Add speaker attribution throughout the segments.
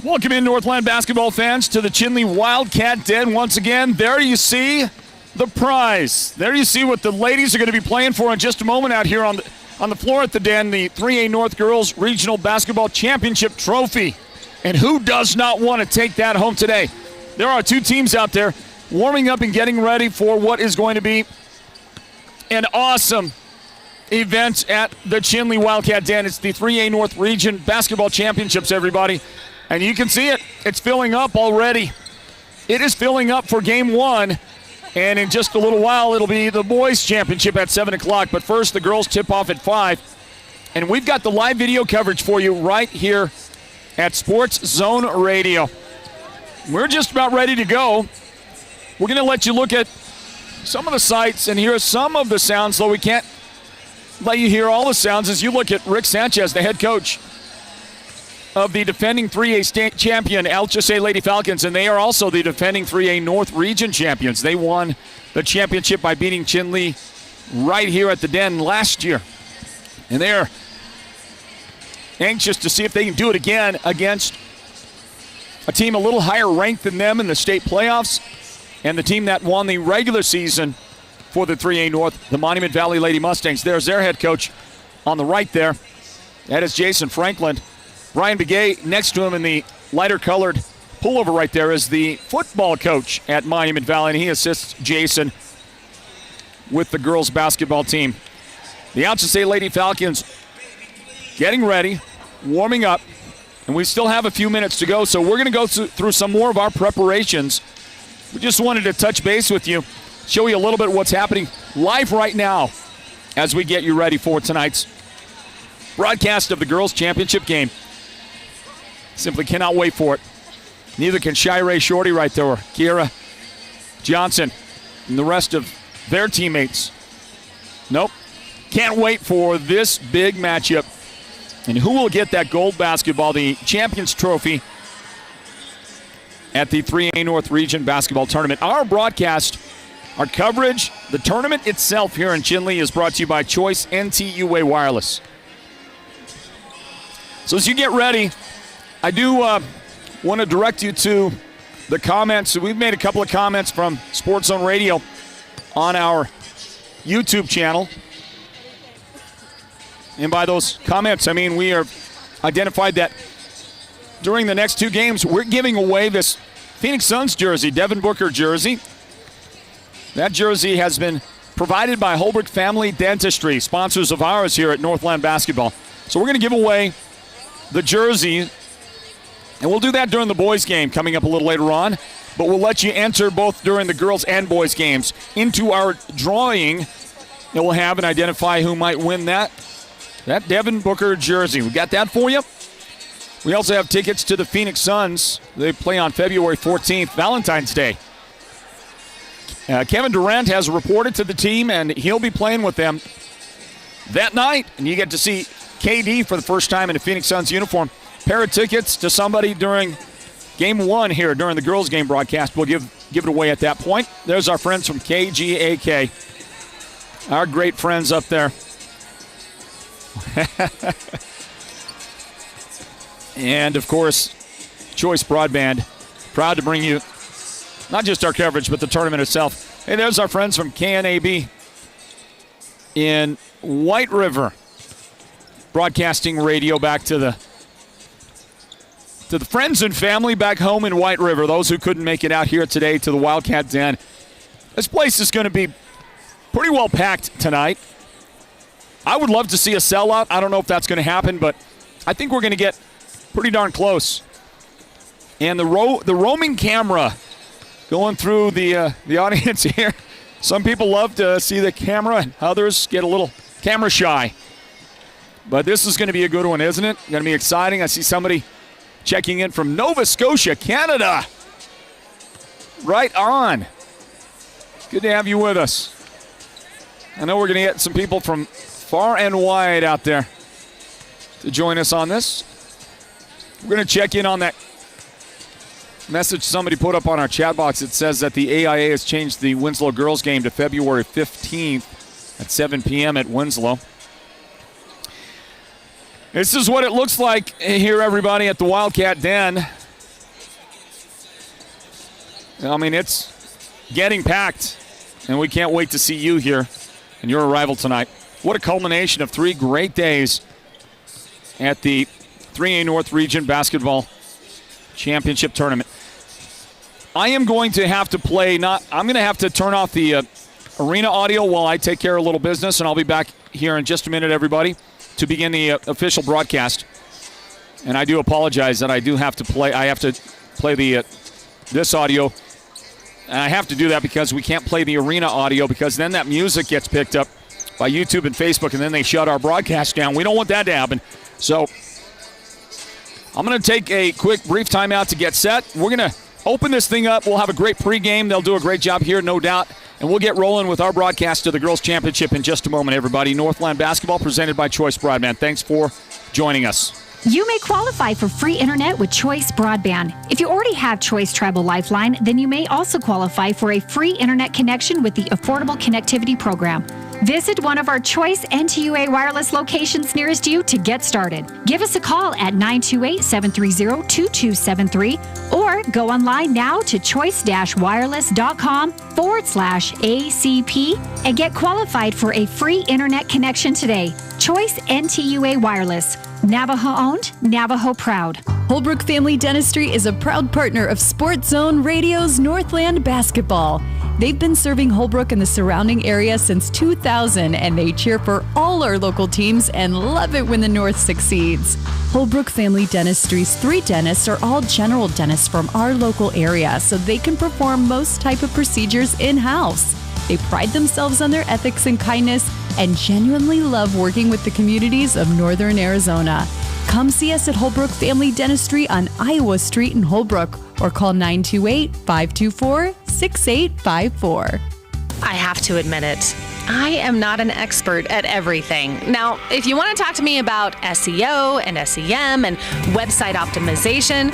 Speaker 1: Welcome in, Northland basketball fans, to the Chinley Wildcat Den once again. There you see the prize. There you see what the ladies are going to be playing for in just a moment out here on the floor at the Den, the 3A North Girls Regional Basketball Championship Trophy. And who does not want to take that home today? There are two teams out there warming up and getting ready for what is going to be an awesome event at the Chinley Wildcat Den. It's the 3A North Region Basketball Championships, everybody. And you can see it. It's filling up already. It is filling up for game one. And in just a little while, it'll be the boys' championship at 7 o'clock. But first, the girls tip off at 5. And we've got the live video coverage for you right here at Sports Zone Radio. We're just about ready to go. We're going to let you look at some of the sights and hear some of the sounds, though we can't let you hear all the sounds as you look at Rick Sanchez, the head coach of the defending 3A state champion Alchesay Lady Falcons, and they are also the defending 3A North Region champions. They won the championship by beating Chinley right here at the Den last year. And they're anxious to see if they can do it again against a team a little higher ranked than them in the state playoffs, and the team that won the regular season for the 3A North, the Monument Valley Lady Mustangs. There's their head coach on the right there. That is Jason Franklin. Brian Begay next to him in the lighter-colored pullover right there is the football coach at Monument Valley, and he assists Jason with the girls' basketball team. The Alchesay Lady Falcons getting ready, warming up, and we still have a few minutes to go, so we're going to go through some more of our preparations. We just wanted to touch base with you, show you a little bit of what's happening live right now as we get you ready for tonight's broadcast of the girls' championship game. Simply cannot wait for it. Neither can Shirey Shorty right there, or Kiera Johnson and the rest of their teammates. Nope. Can't wait for this big matchup. And who will get that gold basketball, the Champions Trophy, at the 3A North Region Basketball Tournament. Our broadcast, our coverage, the tournament itself here in Chinley is brought to you by Choice NTUA Wireless. So as you get ready, I do want to direct you to the comments. We've made a couple of comments from Sports Zone Radio on our YouTube channel. And by those comments, I mean we are identified that during the next two games, we're giving away this Phoenix Suns jersey, Devin Booker jersey. That jersey has been provided by Holbrook Family Dentistry, sponsors of ours here at Northland Basketball. So we're going to give away the jersey. And we'll do that during the boys' game coming up a little later on. But we'll let you enter both during the girls' and boys' games into our drawing that we'll have and identify who might win that Devin Booker jersey. We got that for you. We also have tickets to the Phoenix Suns. They play on February 14th, Valentine's Day. Kevin Durant has reported to the team, and he'll be playing with them that night. And you get to see KD for the first time in a Phoenix Suns uniform. Pair of tickets to somebody during game one here during the girls' game broadcast. We'll give it away at that point. There's our friends from KGAK, our great friends up there. And, of course, Choice Broadband, proud to bring you not just our coverage, but the tournament itself. Hey, there's our friends from KNAB in White River, broadcasting radio back to the friends and family back home in White River, those who couldn't make it out here today to the Wildcat Den. This place is going to be pretty well packed tonight. I would love to see a sellout. I don't know if that's going to happen, but I think we're going to get pretty darn close. And the roaming camera going through the audience here. Some people love to see the camera, and others get a little camera shy. But this is going to be a good one, isn't it? Going to be exciting. I see somebody checking in from Nova Scotia, Canada. Right on. Good to have you with us. I know we're going to get some people from far and wide out there to join us on this. We're going to check in on that message somebody put up on our chat box. It says that the AIA has changed the Winslow girls game to February 15th at 7 p.m. at Winslow. This is what it looks like here, everybody, at the Wildcat Den. I mean, it's getting packed, and we can't wait to see you here and your arrival tonight. What a culmination of 3 great days at the 3A North Region Basketball Championship Tournament. I am going to have to I'm going to have to turn off the arena audio while I take care of a little business, and I'll be back here in just a minute, everybody, to begin the official broadcast. And I do apologize that I have to play this audio. And I have to do that because we can't play the arena audio, because then that music gets picked up by YouTube and Facebook, and then they shut our broadcast down. We don't want that to happen. So I'm going to take a quick, brief timeout to get set. We're going to open this thing up. We'll have a great pregame. They'll do a great job here, no doubt. And we'll get rolling with our broadcast of the Girls' Championship in just a moment, everybody. Northland Basketball presented by Choice Broadband. Thanks for joining us.
Speaker 2: You may qualify for free internet with Choice Broadband. If you already have Choice Tribal Lifeline, then you may also qualify for a free internet connection with the Affordable Connectivity Program. Visit one of our Choice NTUA wireless locations nearest you to get started. Give us a call at 928-730-2273 or go online now to choice-wireless.com/ACP and get qualified for a free internet connection today. Choice NTUA Wireless. Navajo owned, Navajo proud.
Speaker 3: Holbrook Family Dentistry is a proud partner of Sports Zone Radio's Northland Basketball. They've been serving Holbrook and the surrounding area since 2000, and they cheer for all our local teams and love it when the North succeeds. Holbrook Family Dentistry's 3 dentists are all general dentists from our local area, so they can perform most type of procedures in-house. They pride themselves on their ethics and kindness and genuinely love working with the communities of Northern Arizona. Come see us at Holbrook Family Dentistry on Iowa Street in Holbrook or call 928-524-6854.
Speaker 4: I have to admit it. I am not an expert at everything. Now, if you want to talk to me about SEO and SEM and website optimization,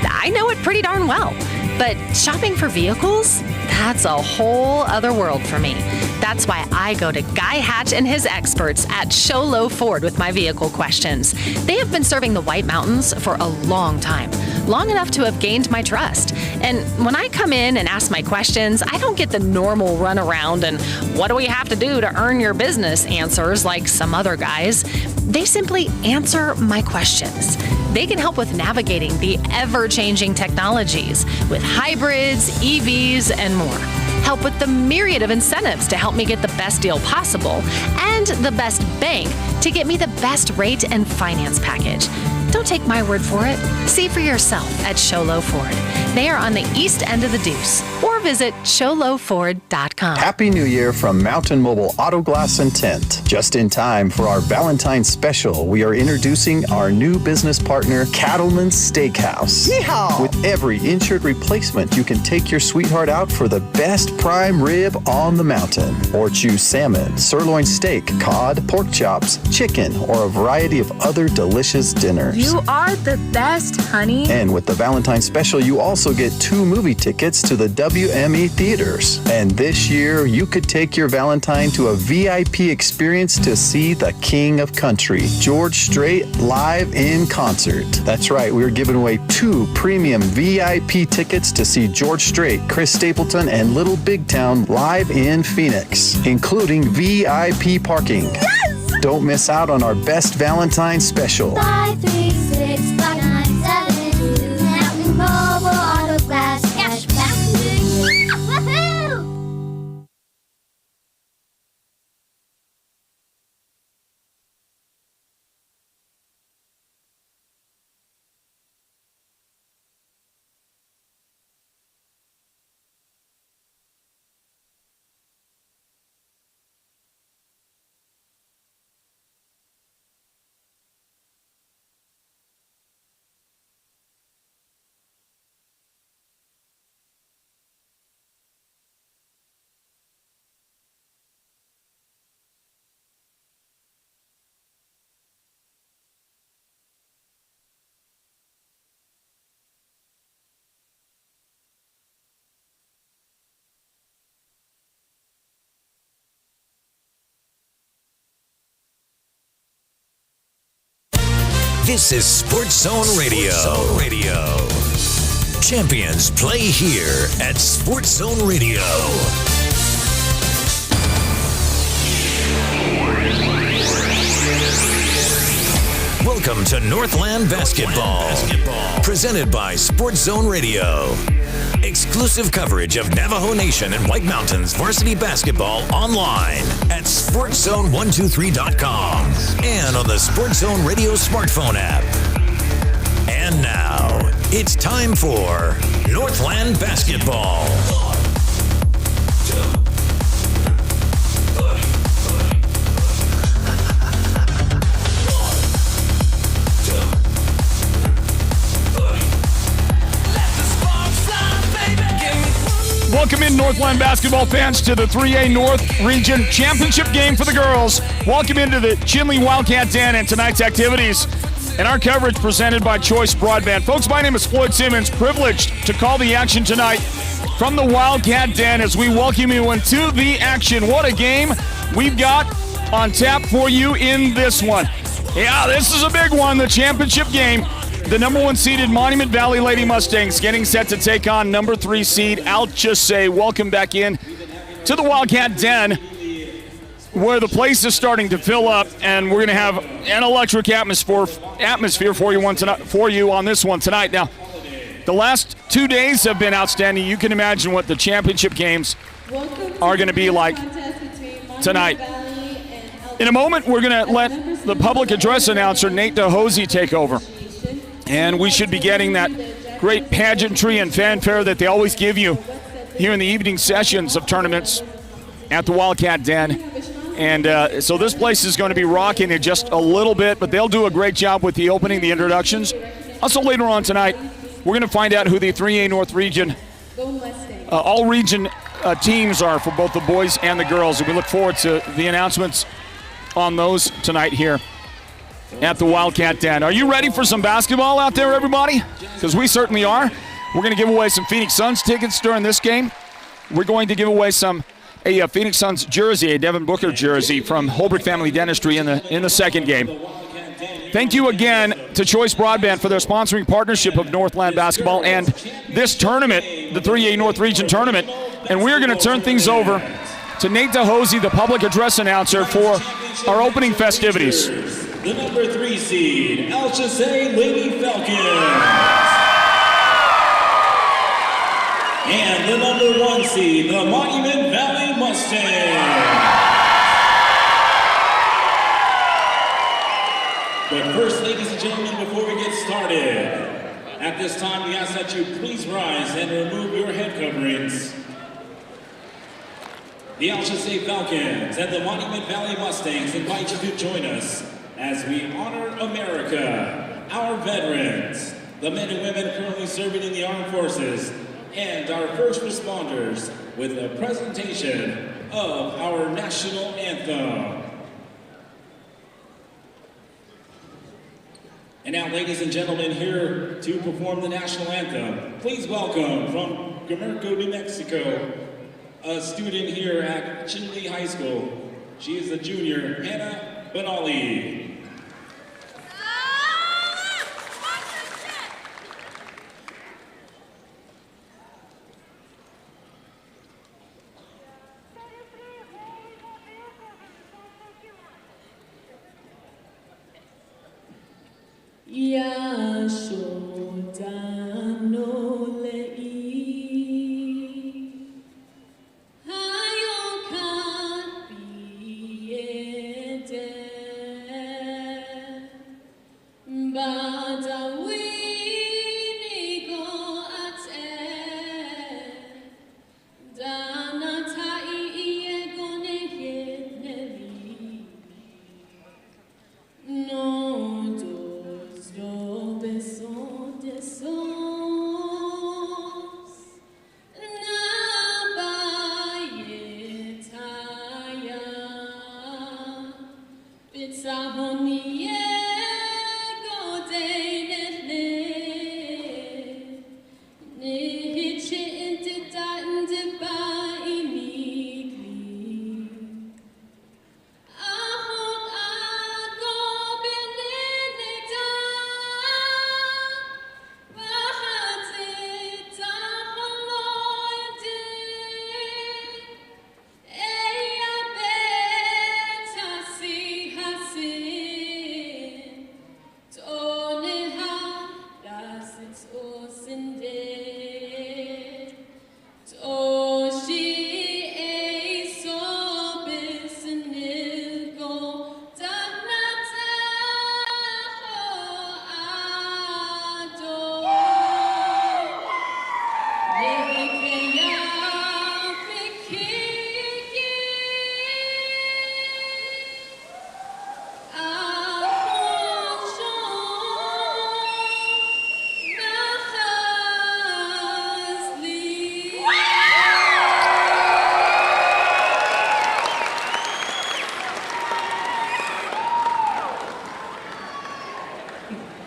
Speaker 4: I know it pretty darn well. But shopping for vehicles? That's a whole other world for me. That's why I go to Guy Hatch and his experts at Show Low Ford with my vehicle questions. They have been serving the White Mountains for a long time, long enough to have gained my trust. And when I come in and ask my questions, I don't get the normal runaround and what do we have to do to earn your business answers like some other guys. They simply answer my questions. They can help with navigating the ever-changing technologies with hybrids, EVs, and more. Help with the myriad of incentives to help me get the best deal possible and the best bank to get me the best rate and finance package. Don't take my word for it. See for yourself at Show Low Ford. They are on the east end of the Deuce, or visit showlowford.com.
Speaker 5: Happy New Year from Mountain Mobile Auto Glass and Tint. Just in time for our Valentine's special, we are introducing our new business partner, Cattleman's Steakhouse. Yeehaw! With every insured replacement, you can take your sweetheart out for the best prime rib on the mountain. Or choose salmon, sirloin steak, cod, pork chops, chicken, or a variety of other delicious dinners.
Speaker 6: You are the best, honey.
Speaker 5: And with the Valentine's special, you also get 2 movie tickets to the WME theaters. And this year, you could take your Valentine to a VIP experience to see the King of Country, George Strait, live in concert. That's right, we're giving away 2 premium VIP tickets to see George Strait, Chris Stapleton, and Little Big Town live in Phoenix, including VIP parking.
Speaker 6: Yes!
Speaker 5: Don't miss out on our best Valentine's special.
Speaker 7: 536-5972. Mountain Mobile Auto Glass Cash Back. Woohoo!
Speaker 8: This is Sports Zone Radio. Champions play here at Sports Zone Radio. Welcome to Northland Basketball, presented by Sports Zone Radio. Exclusive coverage of Navajo Nation and White Mountains varsity basketball online at SportsZone123.com and on the Sports Zone Radio smartphone app. And now, it's time for Northland Basketball.
Speaker 1: Welcome in, Northland basketball fans, to the 3A North Region Championship game for the girls. Welcome into the Chinle Wildcat Den and tonight's activities and our coverage presented by Choice Broadband. Folks, my name is Floyd Simmons, privileged to call the action tonight from the Wildcat Den as we welcome you into the action. What a game we've got on tap for you in this one. Yeah, this is a big one, the championship game. The number 1 seeded Monument Valley Lady Mustangs getting set to take on number 3 seed Alchesay. Welcome back in to the Wildcat Den, where the place is starting to fill up, and we're going to have an electric atmosphere for you on this one tonight. Now, the last 2 days have been outstanding. You can imagine what the championship games are going to be like tonight. In a moment, we're going to let the public address announcer, Nate DeHosey, take over. And we should be getting that great pageantry and fanfare that they always give you here in the evening sessions of tournaments at the Wildcat Den. And so this place is going to be rocking in just a little bit, but they'll do a great job with the opening, the introductions. Also later on tonight, we're going to find out who the 3A North Region, all region teams are for both the boys and the girls. And we look forward to the announcements on those tonight here at the Wildcat Den. Are you ready for some basketball out there, everybody? Because we certainly are. We're going to give away some Phoenix Suns tickets during this game. We're going to give away a Phoenix Suns jersey, a Devin Booker jersey from Holbrook Family Dentistry in the second game. Thank you again to Choice Broadband for their sponsoring partnership of Northland Basketball and this tournament, the 3A North Region Tournament. And we're going to turn things over to Nate DeHosey, the public address announcer, for our opening festivities.
Speaker 9: The number 3 seed, Alchesay Lady Falcons. And the number 1 seed, the Monument Valley Mustangs. But first, ladies and gentlemen, before we get started, at this time we ask that you please rise and remove your head coverings. The Alchesay Falcons and the Monument Valley Mustangs invite you to join us as we honor America, our veterans, the men and women currently serving in the armed forces, and our first responders with a presentation of our national anthem. And now, ladies and gentlemen, here to perform the national anthem, please welcome from Gumerco, New Mexico, a student here at Chinle High School. She is a junior, Hannah Benali.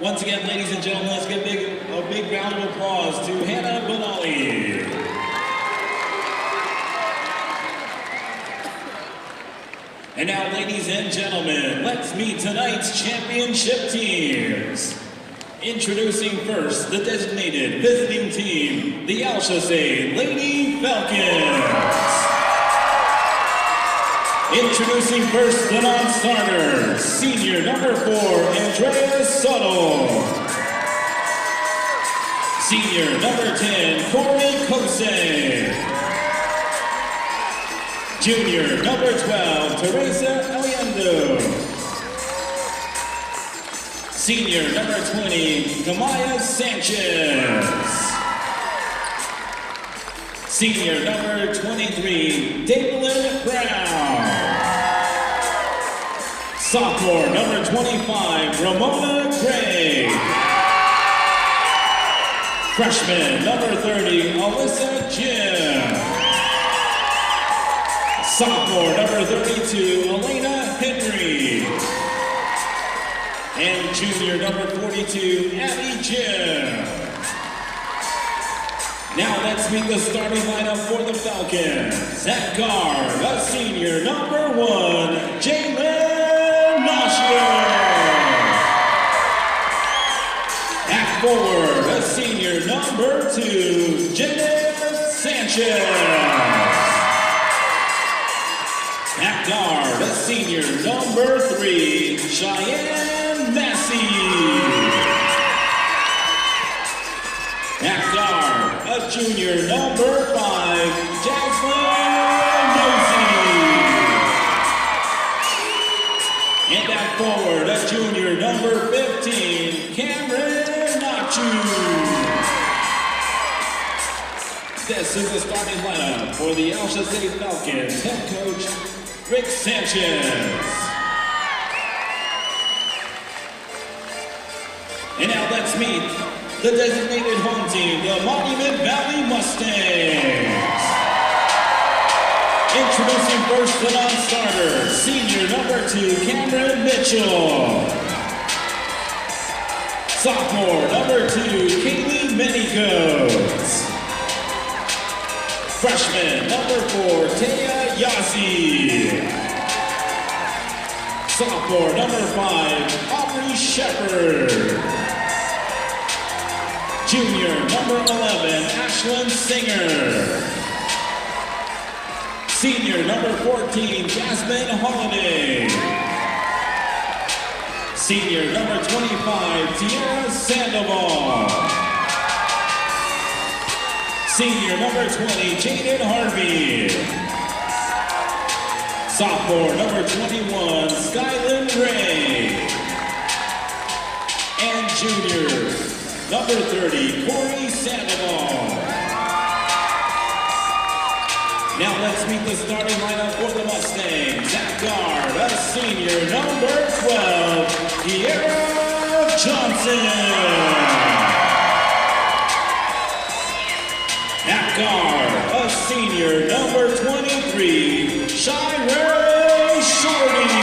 Speaker 9: Once again, ladies and gentlemen, let's give a big round of applause to Hannah Bonali. And now, ladies and gentlemen, let's meet tonight's championship teams. Introducing first the designated visiting team, the Alchesay Lady Falcons. Introducing first the non-starter, senior number 4, Andrea Soto. Senior number 10, Corey Kosey. Junior number 12, Teresa Aliendo. Senior number 20, Kamaya Sanchez. Senior number 23, Daylin Brown. Sophomore number 25, Ramona Gray. Freshman number 30, Alyssa Jim. Sophomore number 32, Elena Henry. And junior number 42, Abby Jim. Now let's meet the starting lineup for the Falcons. At guard, a senior number 1, Jalen Nasher. At forward, a senior number 2, Jenna Sanchez. At guard, a senior number 3, Cheyenne Massey. At guard, a junior number 5, Jasmine Nosey. And at forward, a junior number 15, Cameron Nachu. This is the starting lineup for the Alchesay Falcons. Head coach, Rick Sanchez. And now let's meet the designated home team, the Monument Valley Mustangs. Introducing first the non-starter, senior number 2, Cameron Mitchell. Sophomore number 2, Kaylee Manycoats. Freshman number 4, Taya Yasi. Sophomore number 5, Aubrey Shepard. Junior number 11, Ashlyn Singer. Senior number 14, Jasmine Holiday. Senior number 25, Tiara Sandoval. Senior number 20, Jaden Harvey. Sophomore number 21, Skyland Ray. And junior number 30, Corey Sandoval. Now let's meet the starting lineup for the Mustangs. At guard, a senior number 12, Kiera Johnson. At guard, a senior number 23, Shirley Shorty.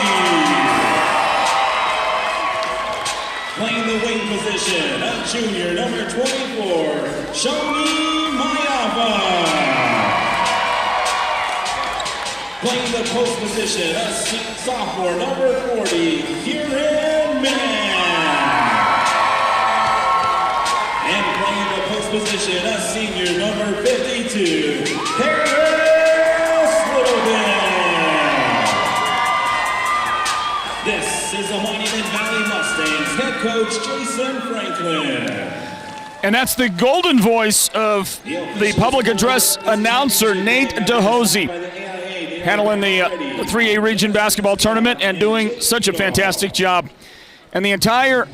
Speaker 9: Playing the wing position, a junior number 24, Shoni Mayava. Playing the post position, a sophomore number 40, Kieran Mann. And playing the post position, a senior number 52, Harris Littleton. This is the Monument Valley Mustangs head coach Jason Franklin.
Speaker 1: And that's the golden voice of the public address announcer, Nate DeHosey, handling the 3A region basketball tournament and doing such a fantastic job. And the entire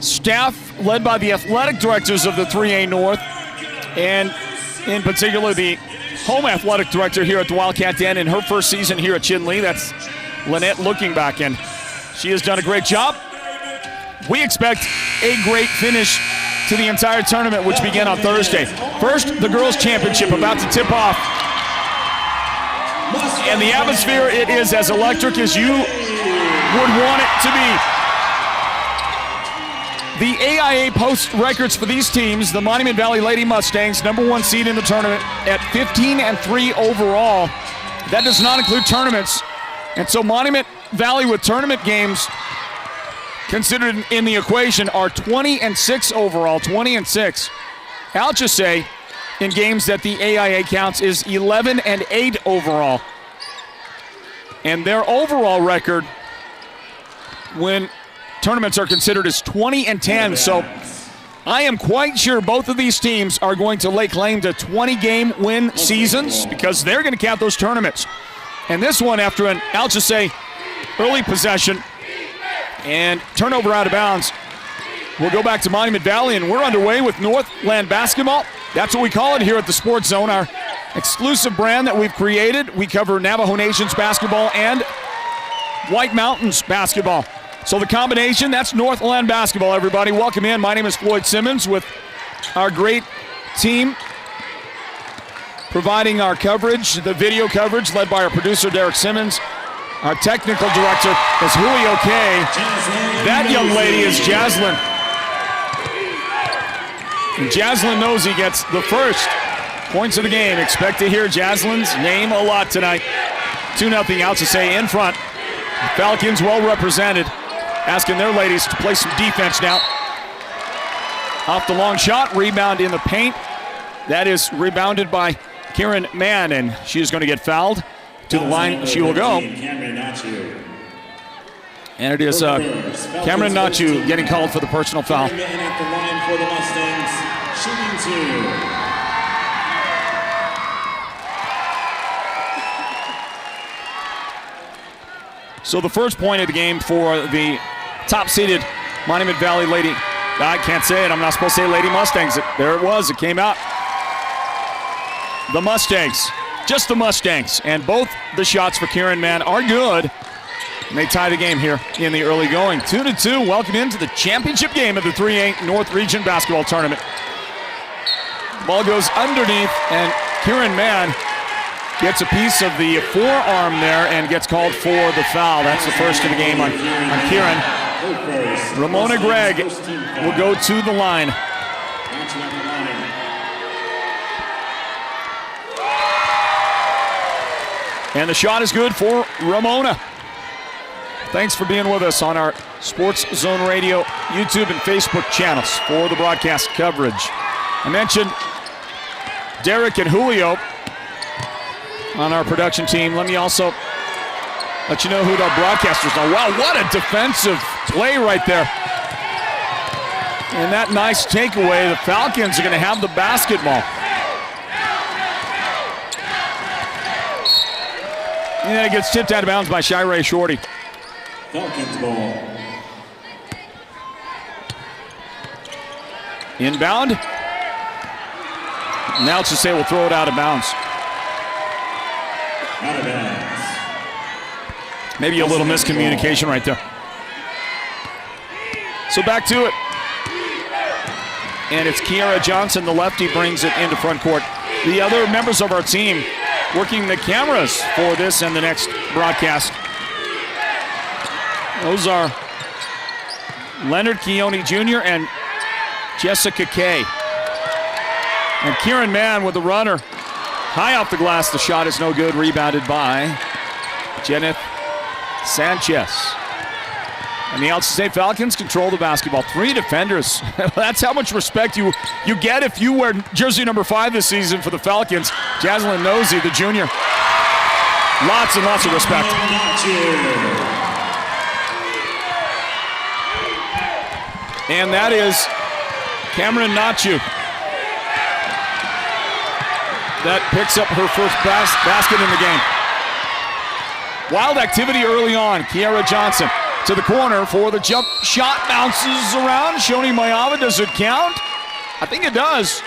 Speaker 1: staff, led by the athletic directors of the 3A North, and in particular the home athletic director here at the Wildcat Den in her first season here at Chinle. That's Lynette looking back, and she has done a great job. We expect a great finish to the entire tournament, which began on Thursday. First, the girls' championship about to tip off. And the atmosphere, it is as electric as you would want it to be. The AIA post records for these teams. The Monument Valley Lady Mustangs, #1 seed in the tournament at 15-3 overall. That does not include tournaments. And so Monument Valley with tournament games considered in the equation are 20-6 overall, 20-6. Alchesay in games that the AIA counts is 11-8 overall. And their overall record when tournaments are considered as 20-10. So I am quite sure both of these teams are going to lay claim to 20-game win seasons because they're going to count those tournaments. And this one, after an Alchesay early possession and turnover out of bounds, we'll go back to Monument Valley, and we're underway with Northland basketball. That's what we call it here at the Sports Zone, our exclusive brand that we've created. We cover Navajo Nations basketball and White Mountains basketball. So the combination, that's Northland basketball, everybody. Welcome in. My name is Floyd Simmons with our great team providing our coverage, the video coverage, led by our producer, Derek Simmons. Our technical director is Julio K. That young lady is Jaslyn. And Jaslyn Nosey gets the first points of the game. Expect to hear Jaslyn's name a lot tonight. 2-0 Alchesay in front. The Falcons well represented, asking their ladies to play some defense now. Off the long shot, rebound in the paint. That is rebounded by Karen Mann, and she is going to get fouled. To the line she will go. And it is Cameron Nachu getting called for the personal foul.
Speaker 9: At the line for the Mustangs, shooting 2.
Speaker 1: So the first point of the game for the top-seeded Monument Valley Lady. I can't say it. I'm not supposed to say Lady Mustangs. There it was. It came out. The Mustangs. Just the Mustangs. And both the shots for Kieran Mann are good. And they tie the game here in the early going. 2-2. Welcome into the championship game of the 3A North Region Basketball Tournament. Ball goes underneath, and Kieran Mann gets a piece of the forearm there and gets called for the foul. That's the first of the game on Kieran. Ramona Gregg will go to the line. And the shot is good for Ramona. Thanks for being with us on our Sports Zone Radio YouTube and Facebook channels for the broadcast coverage. I mentioned Derek and Julio on our production team. Let me also let you know who our broadcasters are. Wow, what a defensive play right there. And that nice takeaway. The Falcons are going to have the basketball. And then it gets tipped out of bounds by Shirey Shorty.
Speaker 9: Falcons ball.
Speaker 1: Inbound. Now it's to say we'll throw it out of bounds.
Speaker 9: Out of bounds.
Speaker 1: Maybe a little miscommunication right there. So back to it. And it's Kiara Johnson, the lefty, brings it into front court. The other members of our team working the cameras for this and the next broadcast. Those are Leonard Keone Jr. and Jessica Kay. And Kieran Mann with the runner. High off the glass, the shot is no good. Rebounded by Jeneth Sanchez. And the Alchesay Falcons control the basketball. 3 defenders. That's how much respect you get if you wear jersey number 5 this season for the Falcons. Jaslyn Nosey, the junior. Lots and lots of respect. And that is Cameron Nachu. That picks up her first basket in the game. Wild activity early on. Kiara Johnson to the corner for the jump shot. Bounces around. Shoni Mayava, does it count? I think it does.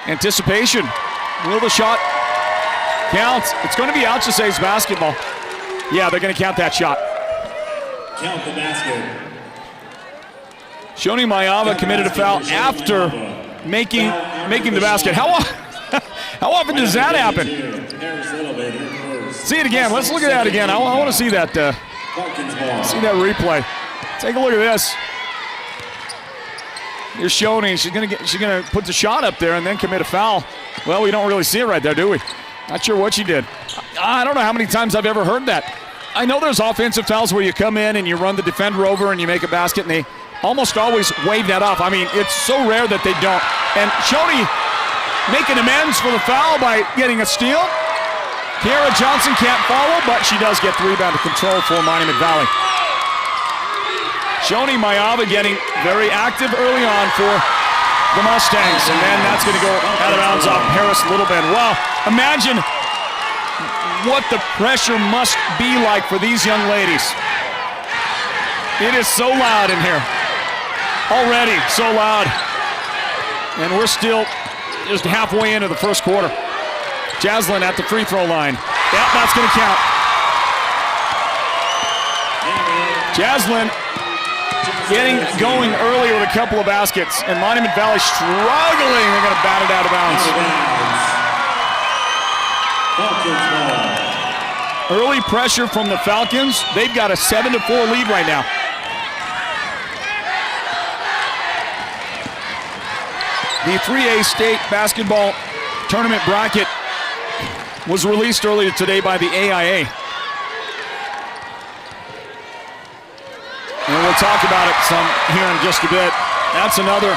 Speaker 1: Anticipation. Will the shot count? It's going to be Alchesay's basketball. Yeah, they're going to count that shot.
Speaker 9: Count the basket.
Speaker 1: Shoni Mayava committed a foul after making the basket. How often does that happen? See it again. Let's look at that again. I want to see that.
Speaker 9: Falcons ball.
Speaker 1: See that replay. Take a look at this. Here's Shoney. She's gonna put the shot up there and then commit a foul. Well, we don't really see it right there, do we? Not sure what she did. I don't know how many times I've ever heard that. I know there's offensive fouls where you come in and you run the defender over and you make a basket, and they almost always wave that off. I mean, it's so rare that they don't. And Shoney making amends for the foul by getting a steal. Kiara Johnson can't follow, but she does get the rebound to control for Monument Valley. Shoney Mayava getting very active early on for the Mustangs, and then that's going to go out of bounds off Paris Littlebend. Wow, imagine what the pressure must be like for these young ladies. It is so loud in here. Already so loud. And we're still just halfway into the first quarter. Jaslyn at the free throw line. Yep, that's going to count. Jaslyn getting going early with a couple of baskets, and Monument Valley struggling. They're going to bat it out of bounds. Early pressure from the Falcons. They've got a 7-4 lead right now. The 3A state basketball tournament bracket was released earlier today by the AIA. And we'll talk about it some here in just a bit. That's another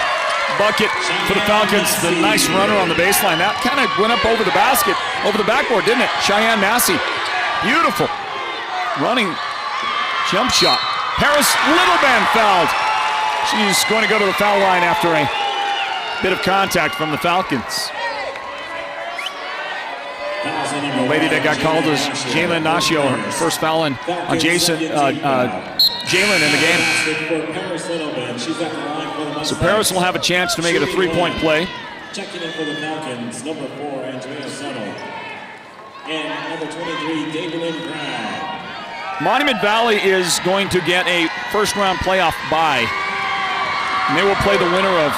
Speaker 1: bucket for the Falcons. The nice runner on the baseline. That kind of went up over the basket, over the backboard, didn't it? Cheyenne Massey. Beautiful. Running jump shot. Paris Littlebend fouled. She's going to go to the foul line after a bit of contact from the Falcons. The lady that got called is Jalen Nashio, her first foul on Jalen in the game. So Paris will have a chance to make it a three-point play.
Speaker 9: Checking in for the Falcons, number 4, Andrea Settle. And number 23, David Brown.
Speaker 1: Monument Valley is going to get a first-round playoff bye. And they will play the winner of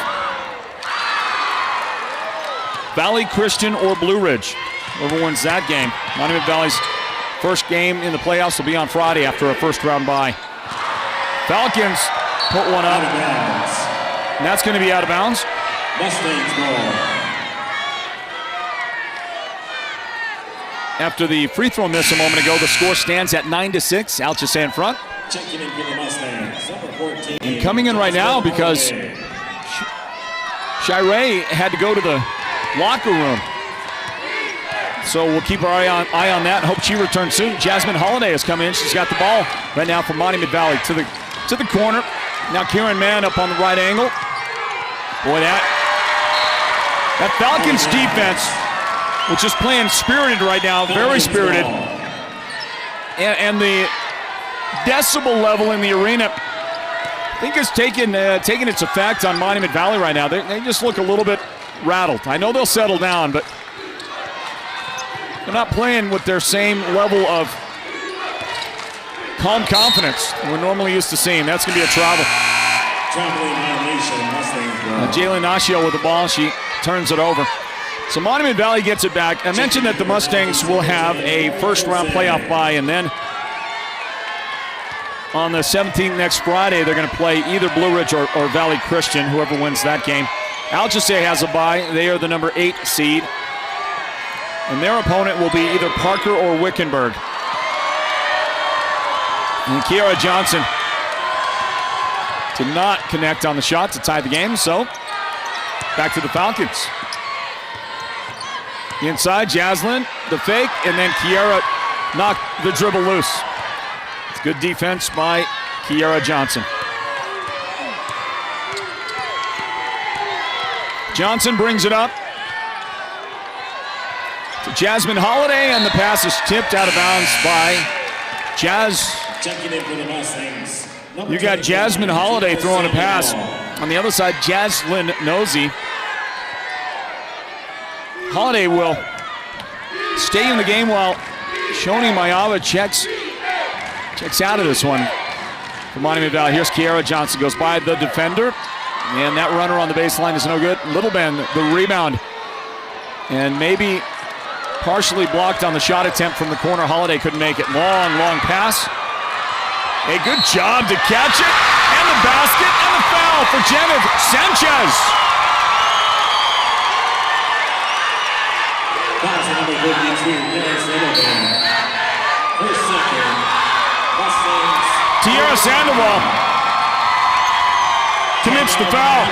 Speaker 1: Valley Christian or Blue Ridge. Whoever wins that game. Monument Valley's first game in the playoffs will be on Friday after a first-round bye. Falcons put one up. And that's going to be out of bounds.
Speaker 9: Mustangs ball.
Speaker 1: After the free throw miss a moment ago, the score stands at 9-6. Alchesay in front.
Speaker 9: Checking in for the Mustangs, number 14.
Speaker 1: And coming in right now because Shirey had to go to the locker room. So we'll keep our eye on that and hope she returns soon. Jasmine Holiday has come in. She's got the ball right now for Monument Valley to the corner. Now Kieran Mann up on the right angle. Boy, that Falcons defense, which is playing spirited right now, very spirited. And the decibel level in the arena, I think is taking its effect on Monument Valley right now. They just look a little bit rattled. I know they'll settle down, but they're not playing with their same level of calm confidence we're normally used to seeing. That's going to be a travel. Jalen Nashio with the ball. She turns it over. So Monument Valley gets it back. I mentioned that the Mustangs will have a first-round playoff bye, and then on the 17th next Friday, they're going to play either Blue Ridge or Valley Christian, whoever wins that game. Alchesay has a bye. They are the number 8 seed. And their opponent will be either Parker or Wickenburg. And Kiara Johnson did not connect on the shot to tie the game, so back to the Falcons. Inside, Jaslyn, the fake, and then Kiara knocked the dribble loose. It's good defense by Kiara Johnson. Johnson brings it up to Jasmine Holiday, and the pass is tipped out of bounds by Jazz.
Speaker 9: Checking in for the Mustangs.
Speaker 1: You got Jasmine Holiday throwing a pass. On the other side, Jaslyn Nosey. Holiday will stay in the game while Shoney Mayava checks out of this one for Monument Valley. Here's Kiara Johnson, goes by the defender, and that runner on the baseline is no good. Littlebend, the rebound, and maybe partially blocked on the shot attempt from the corner. Holiday couldn't make it. Long pass. A good job to catch it, and the basket, and the foul for Janet Sanchez.
Speaker 9: Foul number 52, Paris Littleton. Her second. Mustangs.
Speaker 1: Tierra Sandoval commits the foul.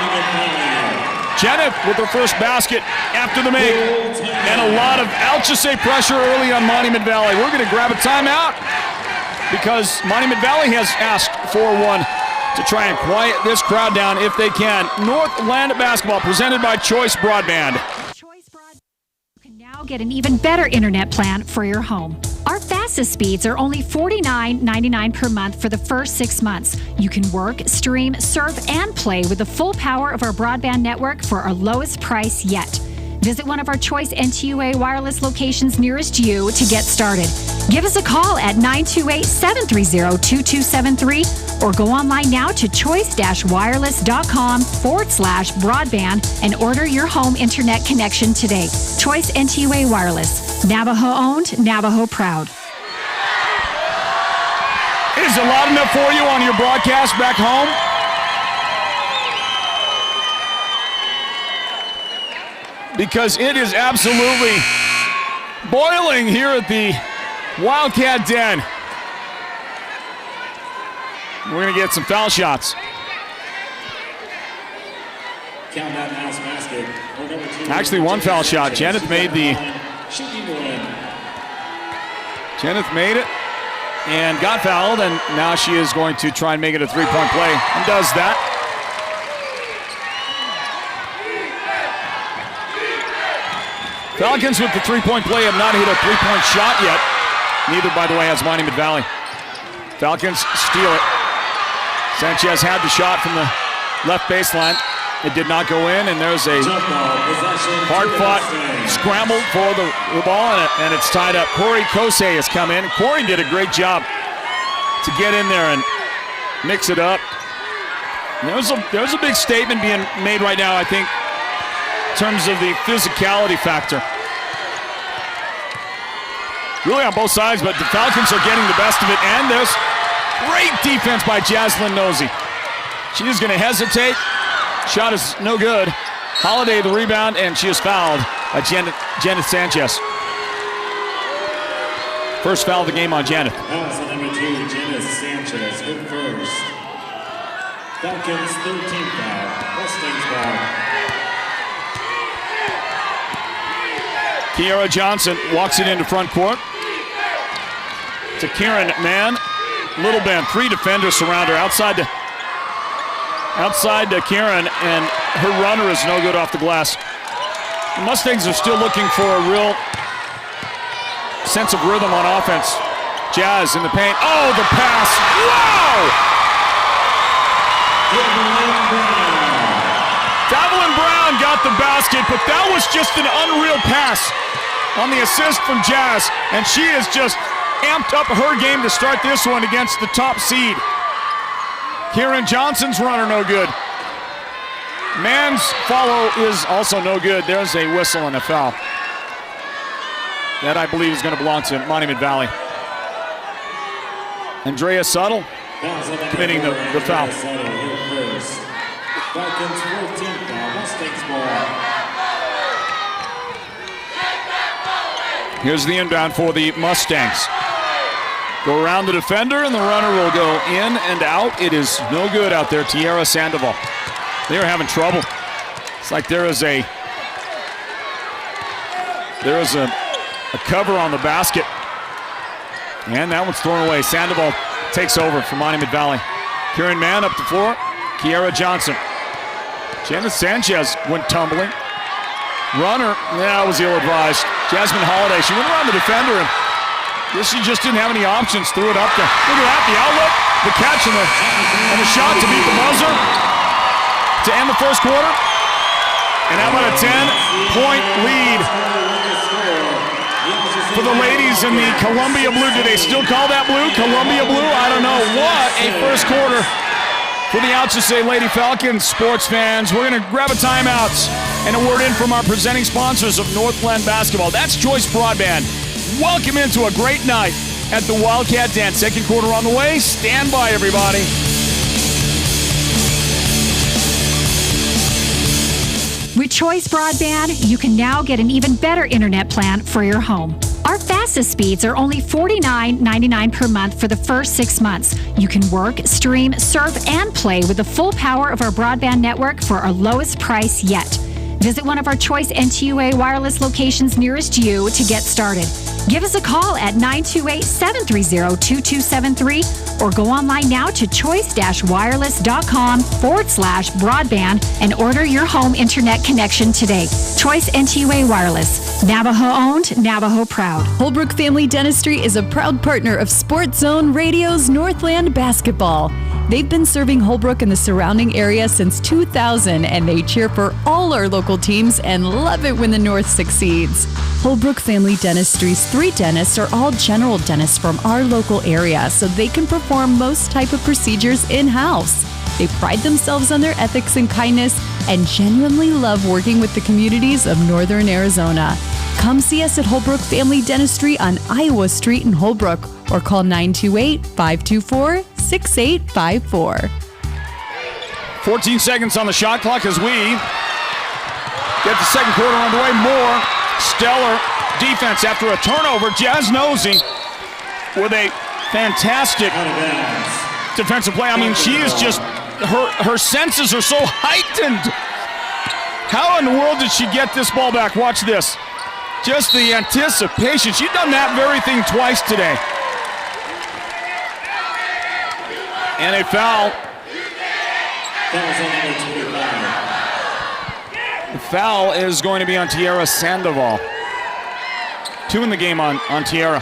Speaker 1: Janet with her first basket after the make. And a lot of Alchesay pressure early on Monument Valley. We're going to grab a timeout because Monument Valley has asked for one to try and quiet this crowd down if they can. Northland basketball presented by Choice Broadband.
Speaker 2: Choice Broadband can now get an even better internet plan for your home. Our fastest speeds are only $49.99 per month for the first 6 months. You can work, stream, surf, and play with the full power of our broadband network for our lowest price yet. Visit one of our Choice NTUA wireless locations nearest you to get started. Give us a call at 928-730-2273 or go online now to choice-wireless.com/broadband and order your home internet connection today. Choice NTUA Wireless. Navajo owned, Navajo proud.
Speaker 1: Is it loud enough for you on your broadcast back home? Because it is absolutely boiling here at the Wildcat Den. We're going to get some foul shots.
Speaker 9: Count that house basket.
Speaker 1: Actually, one foul shot. Janet made it and got fouled, and now she is going to try and make it a three-point play and does that. Falcons with the three-point play have not hit a three-point shot yet. Neither, by the way, has Monument Valley. Falcons steal it. Sanchez had the shot from the left baseline. It did not go in, and there's a hard-fought scramble for the ball, and it's tied up. Corey Kosei has come in. Corey did a great job to get in there and mix it up. And there's a big statement being made right now, I think, in terms of the physicality factor. Really on both sides, but the Falcons are getting the best of it, and there's great defense by Jaslyn Nosey. She is going to hesitate. Shot is no good. Holiday the rebound, and she is fouled by Janet Sanchez. First foul of the game on Janet.
Speaker 9: Foul on number 2, Janet Sanchez, her first. Falcons 13th foul. Mustangs ball.
Speaker 1: Kiara Johnson walks it into front court to Kieran Mann. Little Ben, 3 defenders surround her outside to Kieran, and her runner is no good off the glass. The Mustangs are still looking for a real sense of rhythm on offense. Jazz in the paint. Oh, the pass. Wow! Davlin Brown got the basket, but that was just an unreal pass on the assist from Jazz, and she has just amped up her game to start this one against the top seed. Kieran Johnson's runner no good. Mann's follow is also no good. There's a whistle and a foul. That, I believe, is going to belong to Monument Valley. Andrea Suttle committing the foul.
Speaker 9: Falcons 14th foul, Mustangs ball.
Speaker 1: Here's the inbound for the Mustangs. Go around the defender, and the runner will go in and out. It is no good out there. Tierra Sandoval. They are having trouble. It's like there is a cover on the basket. And that one's thrown away. Sandoval takes over for Monument Valley. Kieran Mann up the floor. Kiara Johnson. Janet Sanchez went tumbling. Runner, that was ill-advised. Jasmine Holiday, she went around the defender, and she just didn't have any options. Threw it up there. Look at that, the outlet, the catch, and the shot to beat the buzzer to end the first quarter. And how about a 10-point lead for the ladies in the Columbia Blue? Do they still call that blue? Columbia Blue? I don't know. What a first quarter for the Alchesay Lady Falcons, sports fans. We're going to grab a timeout and a word in from our presenting sponsors of Northland Basketball. That's Choice Broadband. Welcome into a great night at the Wildcat Den. Second quarter on the way. Stand by, everybody.
Speaker 2: With Choice Broadband, you can now get an even better internet plan for your home. Our fastest speeds are only $49.99 per month for the first 6 months. You can work, stream, surf, and play with the full power of our broadband network for our lowest price yet. Visit one of our Choice NTUA wireless locations nearest you to get started. Give us a call at 928-730-2273 or go online now to choice-wireless.com/broadband and order your home internet connection today. Choice NTUA Wireless. Navajo owned, Navajo proud.
Speaker 3: Holbrook Family Dentistry is a proud partner of Sports Zone Radio's Northland Basketball. They've been serving Holbrook and the surrounding area since 2000, and they cheer for all our local teams and love it when the North succeeds. Holbrook Family Dentistry's 3 dentists are all general dentists from our local area, so they can perform most type of procedures in-house. They pride themselves on their ethics and kindness and genuinely love working with the communities of Northern Arizona. Come see us at Holbrook Family Dentistry on Iowa Street in Holbrook or call 928-524-6854.
Speaker 1: 14 seconds on the shot clock as we get the second quarter underway. More stellar defense after a turnover. Jazz Nosey with a fantastic defensive play. I mean, she is just, her senses are so heightened. How in the world did she get this ball back? Watch this. Just the anticipation. She's done that very thing twice today. And a foul. The foul is going to be on Tiara Sandoval. 2 in the game on Tiara.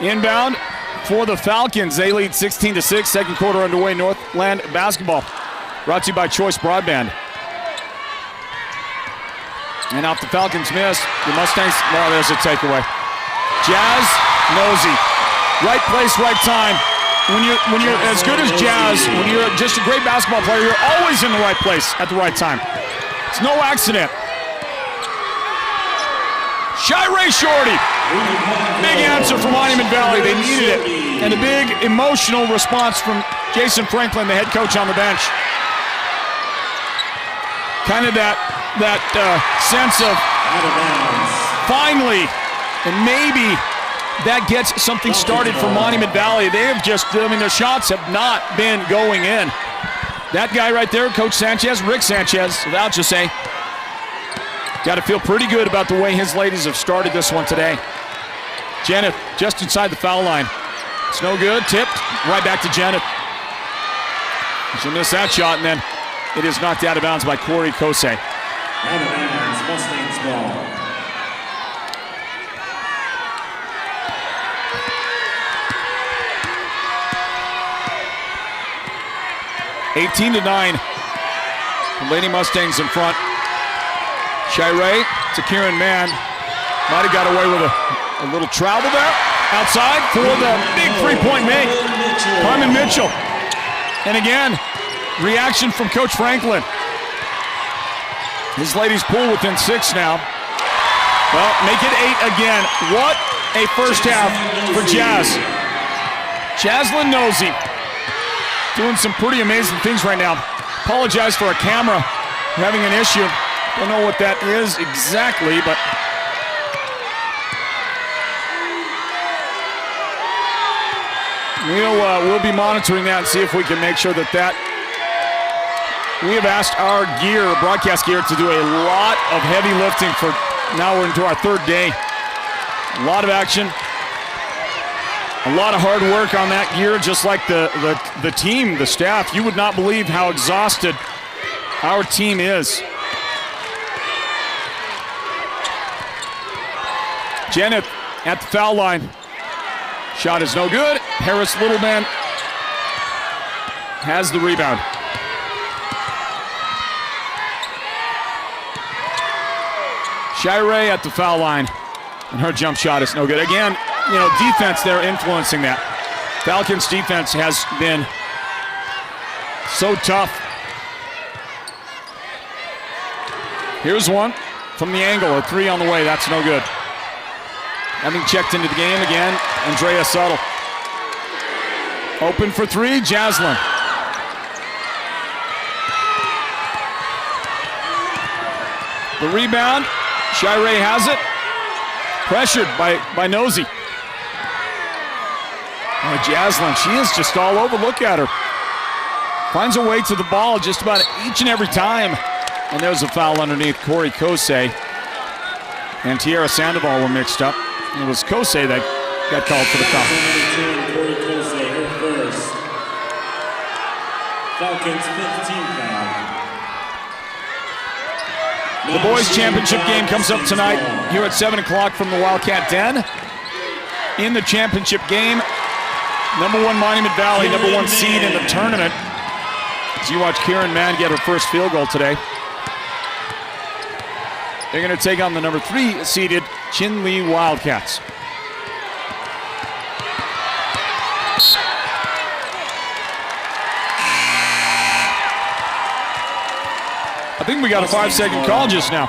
Speaker 1: Inbound for the Falcons. They lead 16-6. Second quarter underway. Northland basketball. Brought to you by Choice Broadband. And out the Falcons miss. The Mustangs, no, there's a takeaway. Jazz Nosey. Right place, right time. When you're as good as Jazz, when you're just a great basketball player, you're always in the right place at the right time. It's no accident. Shirey Shorty. Big answer from Monument Valley. They needed it. And a big emotional response from Jason Franklin, the head coach on the bench. Kind of that sense of finally, and maybe that gets something started for Monument Valley. They have just, I mean, their shots have not been going in. That guy right there, Coach Sanchez, Rick Sanchez of Alchesay, got to feel pretty good about the way his ladies have started this one today. Jenneth just inside the foul line. It's no good, tipped, right back to Jenneth. She'll miss that shot, and then it is knocked out of bounds by Corey Kosei.
Speaker 9: Out of bounds, Mustangs ball.
Speaker 1: $18-9. The Lady Mustangs in front. Shirey to Kieran Mann. Might have got away with a little travel there. Outside for the big three-point make. Carmen Mitchell. And again, reaction from Coach Franklin. His ladies pull within 6 now. Well, make it 8 again. What a first half for Jazz. Jaslyn Nosey doing some pretty amazing things right now. Apologize for a camera having an issue. Don't know what that is exactly, but we'll be monitoring that and see if we can make sure that we have asked our broadcast gear, to do a lot of heavy lifting for, now we're into our 3rd day. A lot of action, a lot of hard work on that gear, just like the team, the staff. You would not believe how exhausted our team is. Jenneth at the foul line. Shot is no good. Harris Littleman has the rebound. Shirey at the foul line, and her jump shot is no good. Again, defense there influencing that. Falcons defense has been so tough. Here's one from the angle, a 3 on the way, that's no good. Having checked into the game again, Andrea Suttle. Open for three, Jaslyn. The rebound, Shirey has it. Pressured by Nosey. Oh, Jaslyn, she is just all over. Look at her. Finds her way to the ball just about each and every time. And there's a foul underneath. Corey Kosei and Tiara Sandoval were mixed up. It was Kosei that got called for the foul.
Speaker 9: Corey Kosei, her first. Falcons 15 foul.
Speaker 1: The boys' championship game comes up tonight here at 7 o'clock from the Wildcat Den. In the championship game, number 1 Monument Valley, number 1 seed in the tournament. As you watch Kieran Mann get her first field goal today. They're going to take on the number 3 seeded Chinle Wildcats. I think we got a 5-second call just now.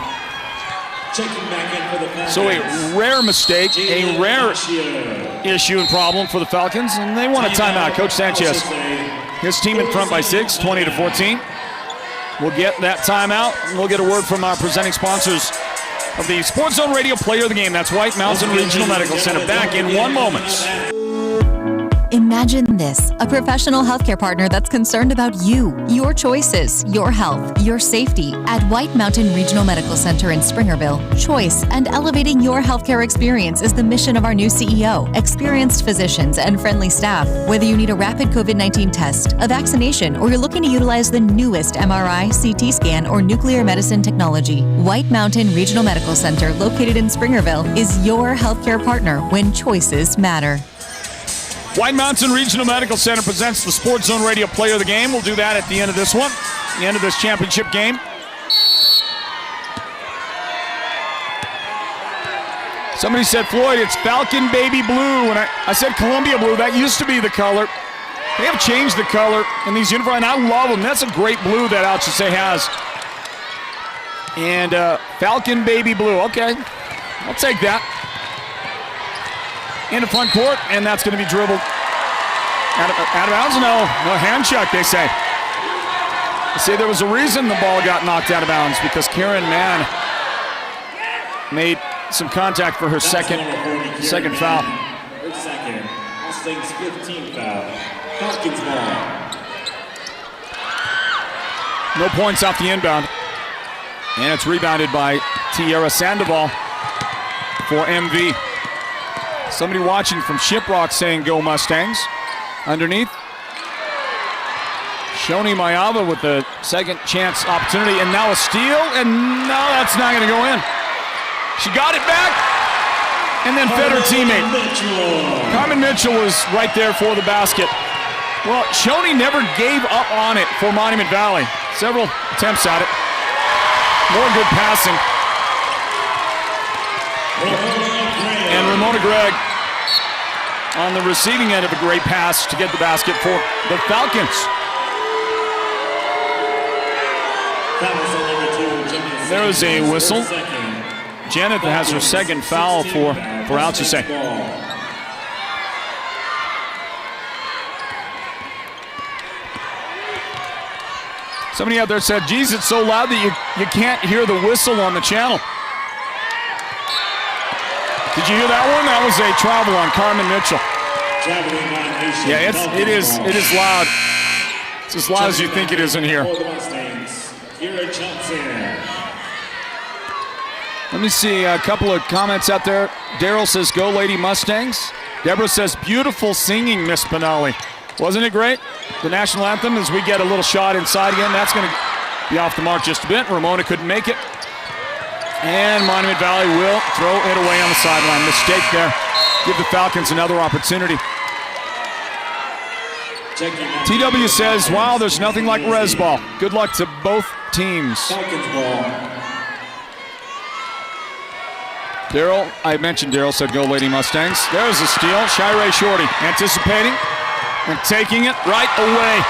Speaker 1: So a rare mistake, a rare issue and problem for the Falcons, and they want a timeout. Coach Sanchez, his team in front by 6, 20-14. We'll get that timeout, and we'll get a word from our presenting sponsors of the Sports Zone Radio Player of the Game. That's White Mountain Regional Medical Center. Back in 1 moment.
Speaker 3: Imagine this, a professional healthcare partner that's concerned about you, your choices, your health, your safety. At White Mountain Regional Medical Center in Springerville, choice and elevating your healthcare experience is the mission of our new CEO. Experienced physicians and friendly staff. Whether you need a rapid COVID-19 test, a vaccination, or you're looking to utilize the newest MRI, CT scan, or nuclear medicine technology, White Mountain Regional Medical Center, located in Springerville, is your healthcare partner when choices matter.
Speaker 1: White Mountain Regional Medical Center presents the Sports Zone Radio Player of the Game. We'll do that at the end of this one, the end of this championship game. Somebody said, Floyd, it's Falcon Baby Blue. And I said Columbia Blue. That used to be the color. They have changed the color in these uniforms, and I love them. That's a great blue that Alchesay has. And Falcon Baby Blue. Okay, I'll take that. Into front court, and that's going to be dribbled out of bounds. No hand check, they say. They say there was a reason the ball got knocked out of bounds, because Karen Mann made some contact for her second foul.
Speaker 9: Her second. Mustangs 15 foul. Falcons ball.
Speaker 1: No points off the inbound. And it's rebounded by Tiara Sandoval for MV. Somebody watching from Shiprock saying, go Mustangs. Underneath. Shoni Mayava with the second chance opportunity, and now a steal, and no, that's not going to go in. She got it back, and then fed her teammate. Carmen Mitchell was right there for the basket. Well, Shoni never gave up on it for Monument Valley. Several attempts at it. More good passing. And Ramona Gregg on the receiving end of a great pass to get the basket for the Falcons. There is a whistle. Janet has her second foul for Alchesay. Somebody out there said, geez, it's so loud that you can't hear the whistle on the channel. Did you hear that one? That was a travel on Carmen Mitchell. Yeah, it is loud. It's as loud as you think it is in here. Let me see a couple of comments out there. Daryl says, go Lady Mustangs. Deborah says, beautiful singing, Miss Pinelli. Wasn't it great? The national anthem, as we get a little shot inside again, that's going to be off the mark just a bit. Ramona couldn't make it. And Monument Valley will throw it away on the sideline. Mistake there. Give the Falcons another opportunity. TW says, wow, there's nothing like res ball. Good luck to both teams. Daryl, I mentioned Daryl said go Lady Mustangs. There's a steal. Shirey Shorty anticipating and taking it right away.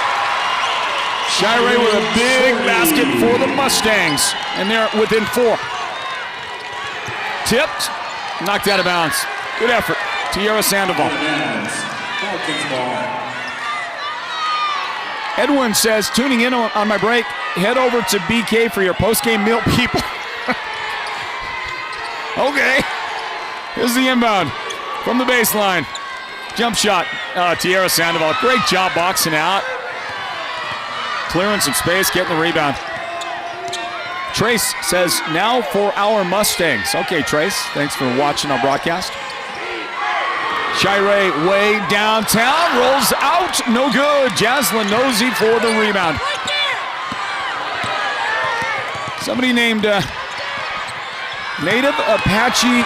Speaker 1: Shirey with a big basket for the Mustangs. And they're within 4. Tipped, knocked out of bounds. Good effort. Tierra Sandoval.
Speaker 9: Falcons ball.
Speaker 1: Edwin says, tuning in on my break, head over to BK for your post-game meal, people. Okay. Here's the inbound from the baseline. Jump shot. Tierra Sandoval. Great job boxing out. Clearing some space, getting the rebound. Trace says, now for our Mustangs. Okay, Trace, thanks for watching our broadcast. Shirey way downtown, rolls out, no good. Jaslyn Nosey for the rebound. Somebody named Native Apache.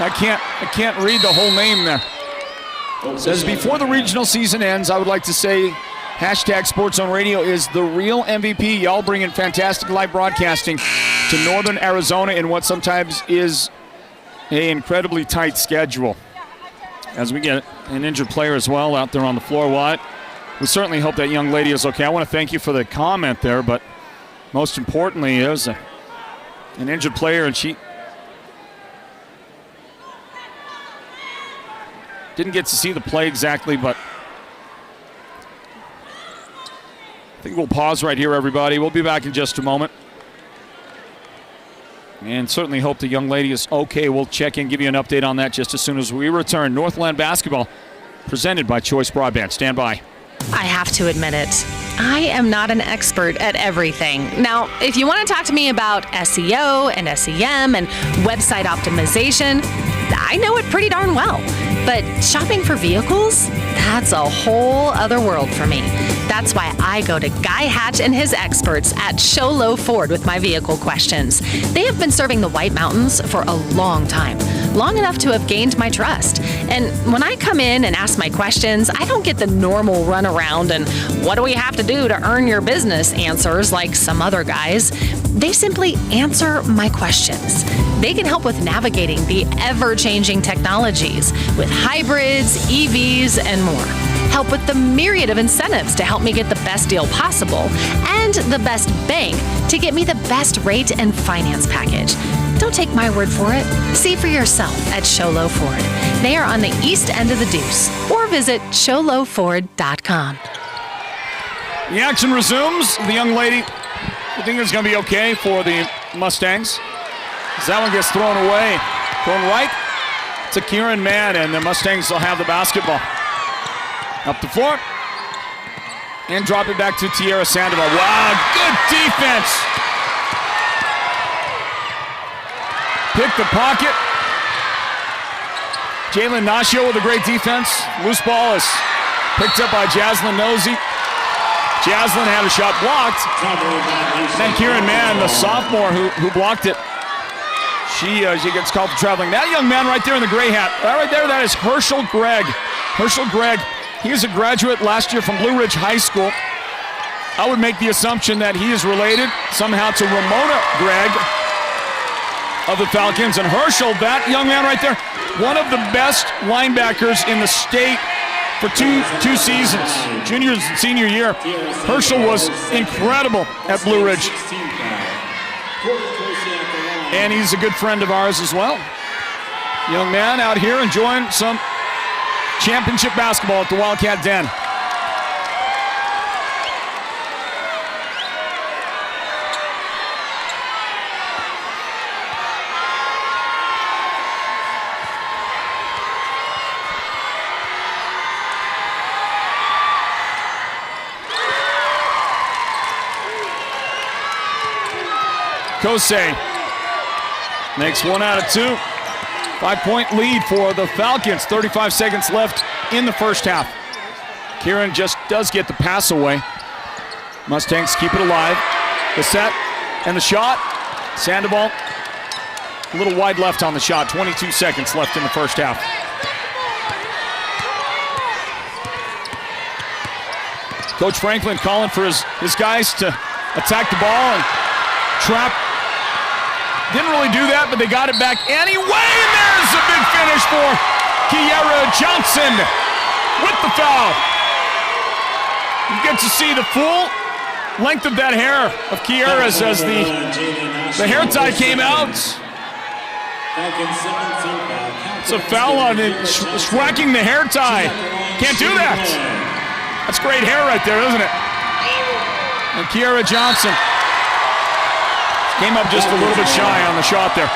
Speaker 1: I can't read the whole name there. Says, before the regional season ends, I would like to say hashtag Sports Zone Radio is the real MVP. Y'all bringing fantastic live broadcasting to northern Arizona in what sometimes is an incredibly tight schedule. As we get an injured player as well out there on the floor. Well, we certainly hope that young lady is okay. I want to thank you for the comment there, but most importantly, there's an injured player, and she didn't get to see the play exactly, but I think we'll pause right here, everybody. We'll be back in just a moment. And certainly hope the young lady is okay. We'll check in, give you an update on that just as soon as we return. Northland basketball presented by Choice Broadband. Stand by.
Speaker 4: I have to admit it. I am not an expert at everything. Now, if you want to talk to me about SEO and SEM and website optimization, I know it pretty darn well. But shopping for vehicles? That's a whole other world for me. That's why I go to Guy Hatch and his experts at Show Low Ford with my vehicle questions. They have been serving the White Mountains for a long time, long enough to have gained my trust. And when I come in and ask my questions, I don't get the normal run around and what do we have to do to earn your business answers like some other guys. They simply answer my questions. They can help with navigating the ever-changing technologies with hybrids, EVs, and more. Help with the myriad of incentives to help me get the best deal possible and the best bank to get me the best rate and finance package. Don't take my word for it. See for yourself at Showlow Ford. They are on the east end of the Deuce, or visit showlowford.com.
Speaker 1: The action resumes. The young lady, I think it's going to be okay for the Mustangs. As that one gets thrown away. Thrown right to Kieran Mann, and the Mustangs will have the basketball. Up the floor. And drop it back to Tierra Sandoval. Wow, good defense. Pick the pocket. Jalen Nashio with a great defense. Loose ball is picked up by Jaslyn Nosey. Jaslyn had a shot blocked. And then Kieran Mann, the sophomore who blocked it. She gets called for traveling. That young man right there in the gray hat, right there, that is Herschel Gregg. Herschel Gregg, he is a graduate last year from Blue Ridge High School. I would make the assumption that he is related somehow to Ramona Gregg of the Falcons. And Herschel, that young man right there, one of the best linebackers in the state for two seasons, junior and senior year. Herschel was incredible at Blue Ridge. And he's a good friend of ours as well. Young man out here enjoying some championship basketball at the Wildcat Den. Alchesay makes 1 out of 2. 5-point lead for the Falcons. 35 seconds left in the first half. Kieran just does get the pass away. Mustangs keep it alive. The set and the shot. Sandoval, a little wide left on the shot. 22 seconds left in the first half. Coach Franklin calling for his guys to attack the ball and trap. Didn't really do that, but they got it back anyway, and there's a big finish for Kiera Johnson with the foul. You get to see the full length of that hair of Kiera's as the hair tie came out.
Speaker 9: Falcons, Simmons, team foul.
Speaker 1: It's a foul on it, whacking the hair tie. Can't do that. That's great hair right there, isn't it? And Kiara Johnson came up just a little bit shy on the shot there.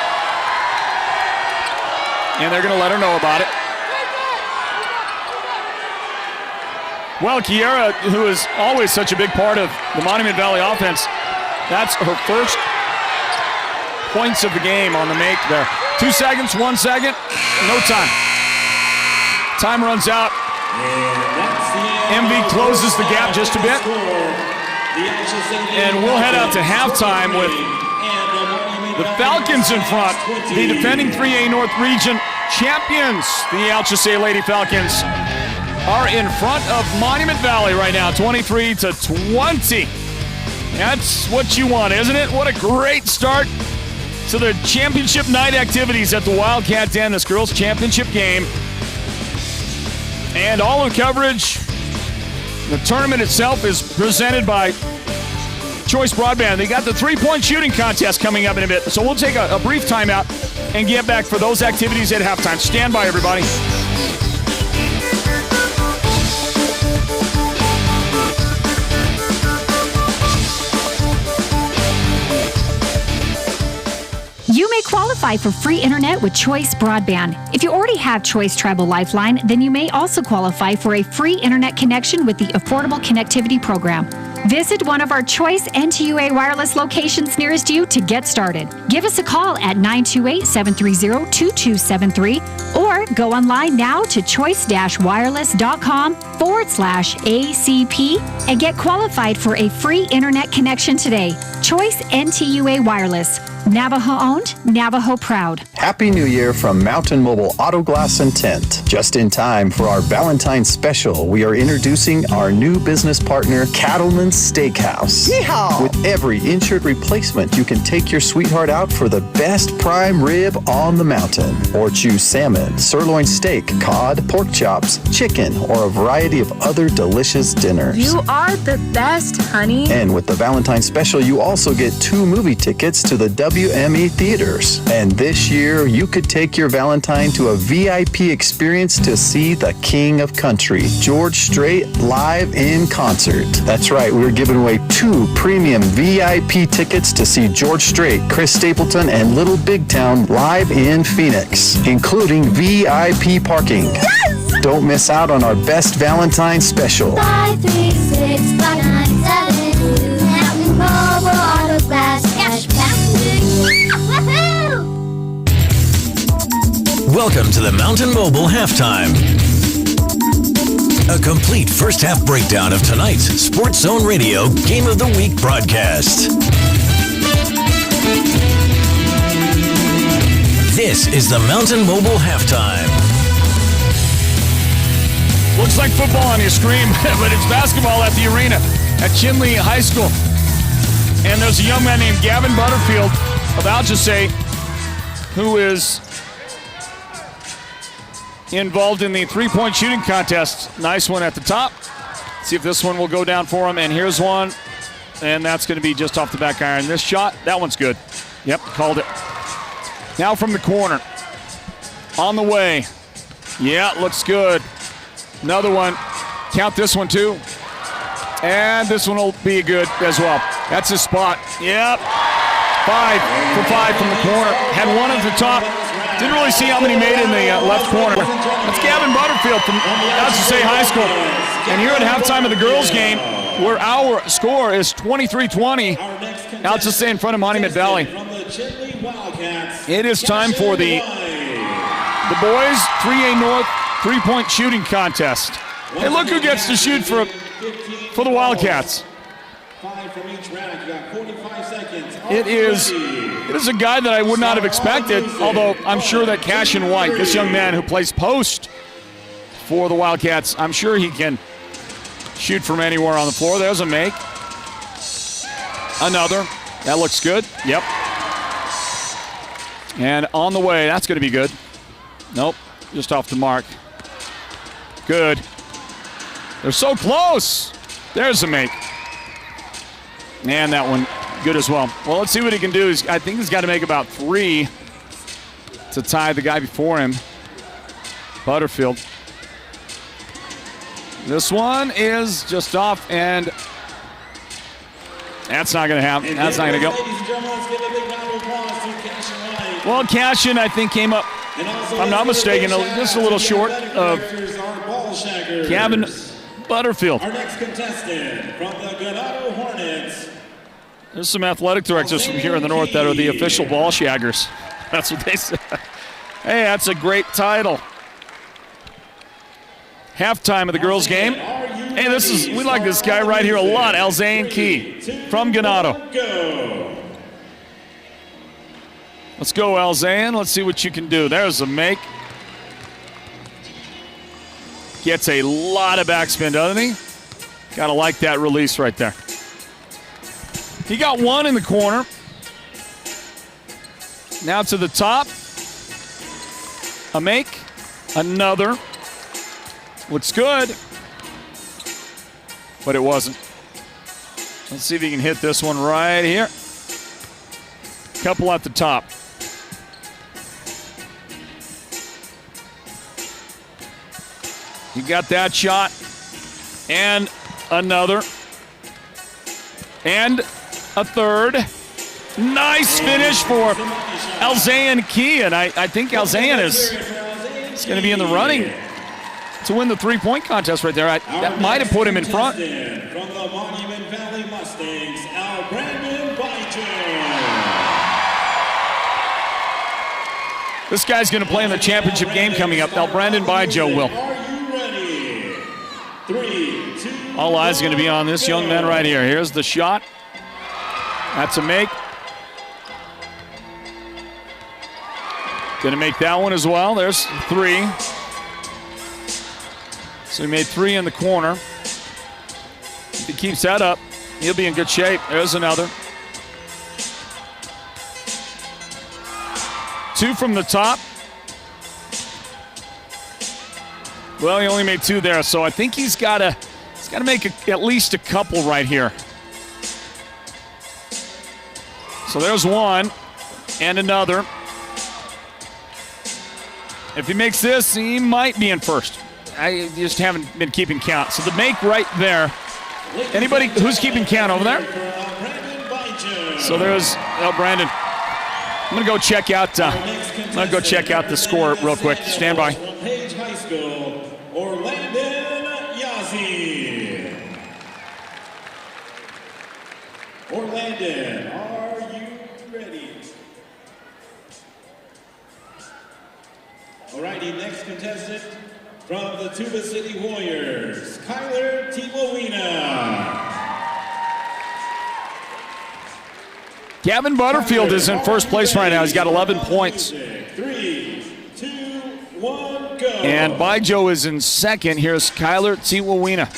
Speaker 1: And they're going to let her know about it. Well, Kiara, who is always such a big part of the Monument Valley offense, that's her first points of the game on the make there. 2 seconds, 1 second, no time. Time runs out. MV closes the gap just a bit. And we'll head out to halftime with the Falcons in front. The defending 3A North Region champions, the Alchesay Lady Falcons, are in front of Monument Valley right now, 23-20. That's what you want, isn't it? What a great start to the championship night activities at the Wildcat Den, this girls' championship game. And all the coverage, the tournament itself is presented by Choice Broadband. They got the three-point shooting contest coming up in a bit. So we'll take a brief timeout and get back for those activities at halftime. Stand by, everybody.
Speaker 2: You may qualify for free internet with Choice Broadband. If you already have Choice Tribal Lifeline, then you may also qualify for a free internet connection with the Affordable Connectivity Program. Visit one of our Choice NTUA wireless locations nearest you to get started. Give us a call at 928-730-2273 or go online now to choice-wireless.com/ACP and get qualified for a free internet connection today. Choice NTUA Wireless. Navajo owned, Navajo proud.
Speaker 5: Happy New Year from Mountain Mobile Auto Glass and Tint. Just in time for our Valentine's special, we are introducing our new business partner, Cattleman's Steakhouse. Yeehaw! With every insured replacement, you can take your sweetheart out for the best prime rib on the mountain. Or choose salmon, sirloin steak, cod, pork chops, chicken, or a variety of other delicious dinners.
Speaker 6: You are the best, honey.
Speaker 5: And with the Valentine's special, you also get 2 movie tickets to the WME theaters. And this year, you could take your Valentine to a VIP experience to see the King of Country, George Strait, live in concert. That's right, we're giving away 2 premium VIP tickets to see George Strait, Chris Stapleton, and Little Big Town live in Phoenix, including VIP parking.
Speaker 6: Yes!
Speaker 5: Don't miss out on our best Valentine special.
Speaker 7: 536-597. Mountain Mobile Auto Glass Cashback. Woohoo!
Speaker 8: Welcome to the Mountain Mobile Halftime. A complete first half breakdown of tonight's Sports Zone Radio Game of the Week broadcast. This is the Mountain Mobile Halftime.
Speaker 1: Looks like football on your screen, but it's basketball at the arena at Chinley High School. And there's a young man named Gavin Butterfield of Alchesay who is involved in the three-point shooting contest. Nice one at the top. See if this one will go down for him. And here's one. And that's going to be just off the back iron. This shot, that one's good. Yep, called it. Now from the corner. On the way. Yeah, looks good. Another one. Count this one too. And this one will be good as well. That's his spot. Yep. 5 for 5 from the corner. Had one at the top. Didn't really see how many made in the left corner. That's Gavin Butterfield from Alchesay High School. And here at halftime of the girls' game, where our score is 23-20, Alchesay in front of Monument Valley. It is time for the boys 3A North three-point shooting contest. Hey, look who gets to shoot for the Wildcats.
Speaker 9: 5 from each round. You got 45 seconds.
Speaker 1: It is a guy that I would not have expected, although I'm sure that Cashin White, this young man who plays post for the Wildcats, I'm sure he can shoot from anywhere on the floor. There's a make. Another. That looks good. Yep. And on the way, that's going to be good. Nope, just off the mark. Good. They're so close. There's a make. And that one good as well. Well, let's see what he can do. I think he's got to make about 3 to tie the guy before him, Butterfield. This one is just off, and that's not going to happen. That's not going to go. Well, Cashin, I think, came up, if I'm not mistaken, just a little short of Gavin Butterfield.
Speaker 9: Our next contestant from the Ganado Hornets.
Speaker 1: There's some athletic directors from here in the north that are the official ball shaggers. That's what they say. Hey, that's a great title. Halftime of the girls' game. Hey, we like this guy right here a lot, Alchesay Key from Ganado. Let's go, Alchesay. Let's see what you can do. There's a make. Gets a lot of backspin, doesn't he? Gotta like that release right there. He got one in the corner. Now to the top. A make. Another. Looks good. But it wasn't. Let's see if he can hit this one right here. Couple at the top. You got that shot. And another. And a third. Nice finish for Alchesay Key. And I think Alchesay is going to be in the running to win the three-point contest right there. That might have put him in front.
Speaker 9: From the Monument Valley Mustangs, Brandon Byjoe.
Speaker 1: This guy's going to play in the championship game coming up. Brandon Byjoe will.
Speaker 9: Are you ready? 3, 2,
Speaker 1: all eyes are going to be on this young man right here. Here's the shot. That's a make. Going to make that one as well. There's 3. So he made 3 in the corner. If he keeps that up, he'll be in good shape. There's another. 2 from the top. Well, he only made 2 there, so I think he's got to make at least a couple right here. So there's 1 and another. If he makes this, he might be in first. I just haven't been keeping count. So the make right there. Anybody who's keeping count over there? So there's Brandon. I'm gonna go check out. The score real quick. Stand by.
Speaker 9: Page High School, Orlandon Yazzie. Orlandon, are you ready? Alrighty, next contestant from the Tuba City Warriors, Kyler Tiwawina.
Speaker 1: Gavin Butterfield is in first place right now. He's got 11 points.
Speaker 9: 3, 2, 1, go.
Speaker 1: And Byjoe is in second. Here's Kyler Tiwawina.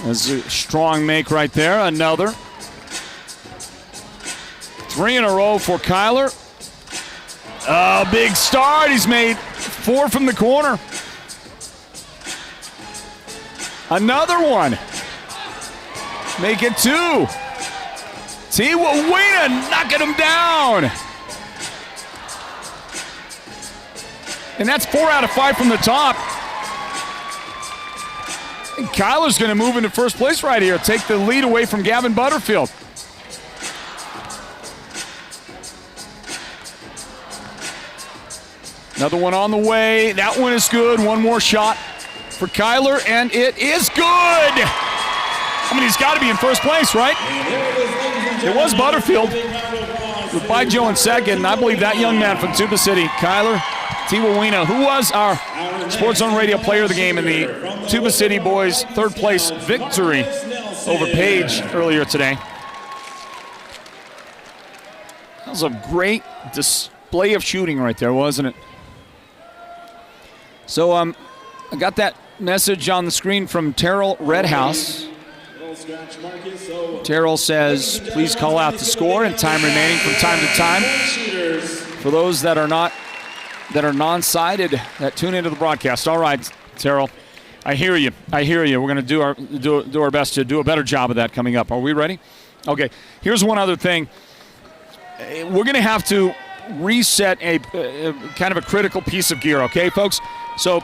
Speaker 1: That's a strong make right there. Another. 3 in a row for Kyler. Oh, big start. He's made 4 from the corner. Another one. Make it 2. Tiwawina knocking him down. And that's 4 out of 5 from the top. And Kyler's going to move into first place right here. Take the lead away from Gavin Butterfield. Another one on the way. That one is good. One more shot for Kyler, and it is good. I mean, he's got to be in first place, right? It was Butterfield with Byjoe in second, and I believe that young man from Tuba City, Kyler Tiwawina, who was our Sports Zone Radio Player of the Game in the Tuba City boys' third place victory over Page earlier today. That was a great display of shooting right there, wasn't it? So I got that message on the screen from Terrell Redhouse. Terrell says, please call out the score and time remaining from time to time. For those that are non-sided that tune into the broadcast. All right, Terrell, I hear you. We're going to do our best to do a better job of that coming up. Are we ready? Okay. Here's one other thing. We're going to have to reset a kind of a critical piece of gear, okay, folks? So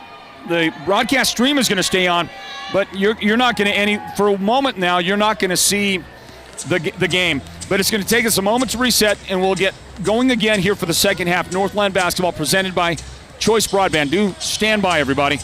Speaker 1: the broadcast stream is going to stay on, but you're not going to for a moment now, you're not going to see the game. But it's going to take us a moment to reset, and we'll get going again here for the second half. Northland basketball presented by Choice Broadband. Do stand by, everybody.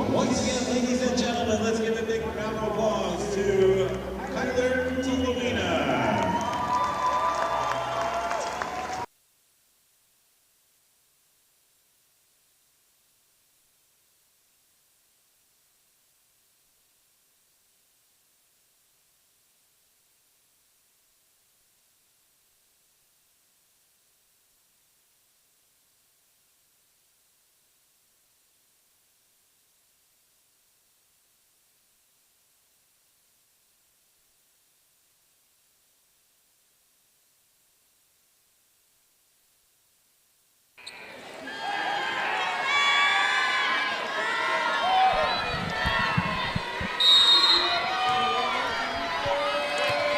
Speaker 9: Once again, ladies and gentlemen, let's give a big round of applause to Kyler Tukulina.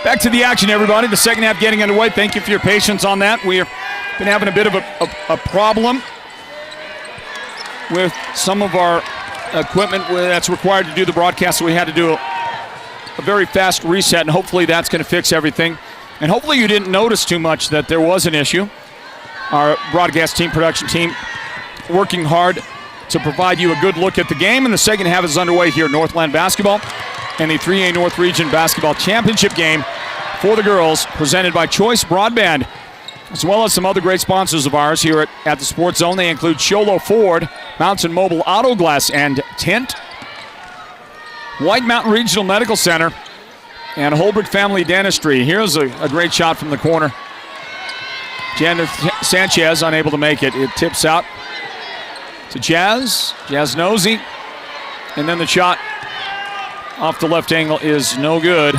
Speaker 1: Back to the action, everybody. The second half getting underway. Thank you for your patience on that. We've been having a bit of a problem with some of our equipment that's required to do the broadcast, so we had to do a very fast reset, and hopefully that's going to fix everything. And hopefully you didn't notice too much that there was an issue. Our broadcast team, production team, working hard to provide you a good look at the game, and the second half is underway here at Northland Basketball and the 3A North Region Basketball Championship game for the girls, presented by Choice Broadband, as well as some other great sponsors of ours here at the Sports Zone. They include Sholo Ford, Mountain Mobile Auto Glass and Tint, White Mountain Regional Medical Center, and Holbrook Family Dentistry. Here's a great shot from the corner. Janet Sanchez unable to make it. It tips out to Jazz. Jazz Nosey. And then the shot off the left angle is no good.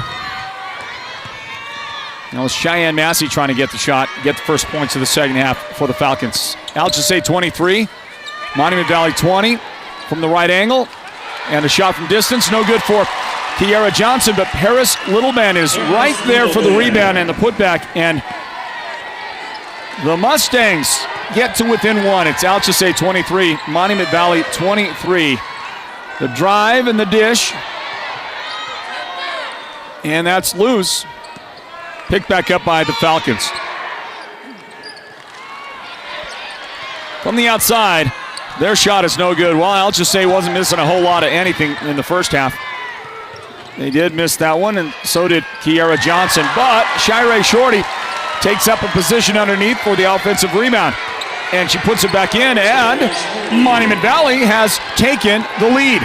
Speaker 1: Now it's Cheyenne Massey trying to get the shot, get the first points of the second half for the Falcons. Alchesay 23, Monument Valley 20 from the right angle. And a shot from distance, no good for Kiara Johnson, but Paris Littleman is right there for the rebound and the putback. And the Mustangs get to within one. It's Alchesay 23, Monument Valley 23. The drive and the dish. And that's loose. Picked back up by the Falcons. From the outside, their shot is no good. Well, Alchesay wasn't missing a whole lot of anything in the first half. They did miss that one, and so did Kiara Johnson. But Shirey Shorty takes up a position underneath for the offensive rebound. And she puts it back in, and Monument Valley has taken the lead.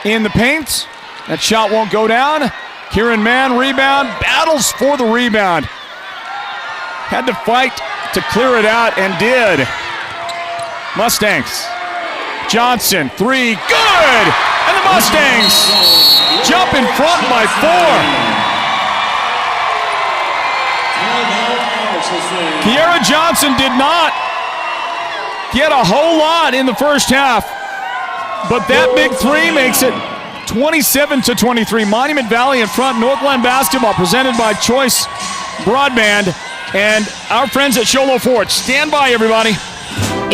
Speaker 1: In the paint, that shot won't go down. Kieran Mann, rebound, battles for the rebound. Had to fight to clear it out, and did. Mustangs. Johnson, three, good! And the Mustangs jump in front by 4. Kiara Johnson did not get a whole lot in the first half, but that big three makes it 27-23. Monument Valley in front. Northland basketball presented by Choice Broadband and our friends at Sholo Ford. Stand by, everybody.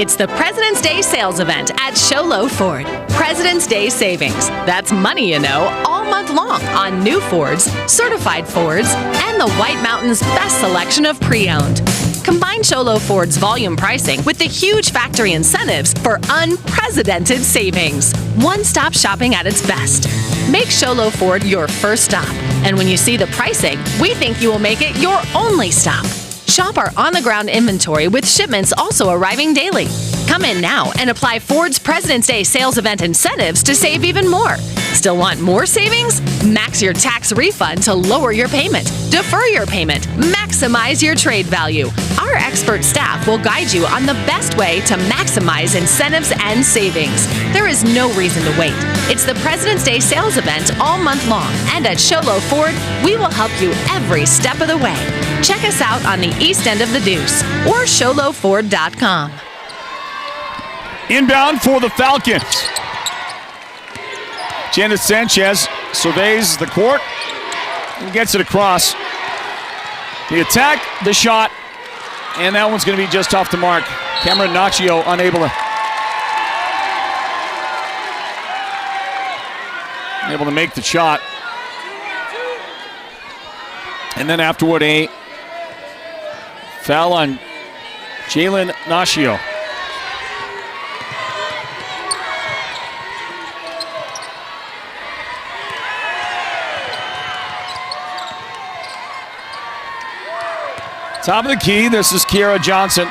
Speaker 4: It's the President's Day sales event at Sholo Ford. President's Day savings. That's money, you know, all month long on new Fords, certified Fords, and the White Mountain's best selection of pre-owned. Combine Sholo Ford's volume pricing with the huge factory incentives for unprecedented savings. One-stop shopping at its best. Make Sholo Ford your first stop. And when you see the pricing, we think you will make it your only stop. Shop our on-the-ground inventory with shipments also arriving daily. Come in now and apply Ford's President's Day sales event incentives to save even more. Still want more savings? Max your tax refund to lower your payment, defer your payment, maximize your trade value. Our expert staff will guide you on the best way to maximize incentives and savings. There is no reason to wait. It's the President's Day sales event all month long, and at Sholo Ford, we will help you every step of the way. Check us out on the east end of the Deuce or SholoFord.com.
Speaker 1: Inbound for the Falcons. Janet Sanchez surveys the court and gets it across. The attack, the shot, and that one's going to be just off the mark. Cameron Naccio unable to make the shot. And then afterward, a foul on Jalen Naccio. Top of the key, this is Kiera Johnson.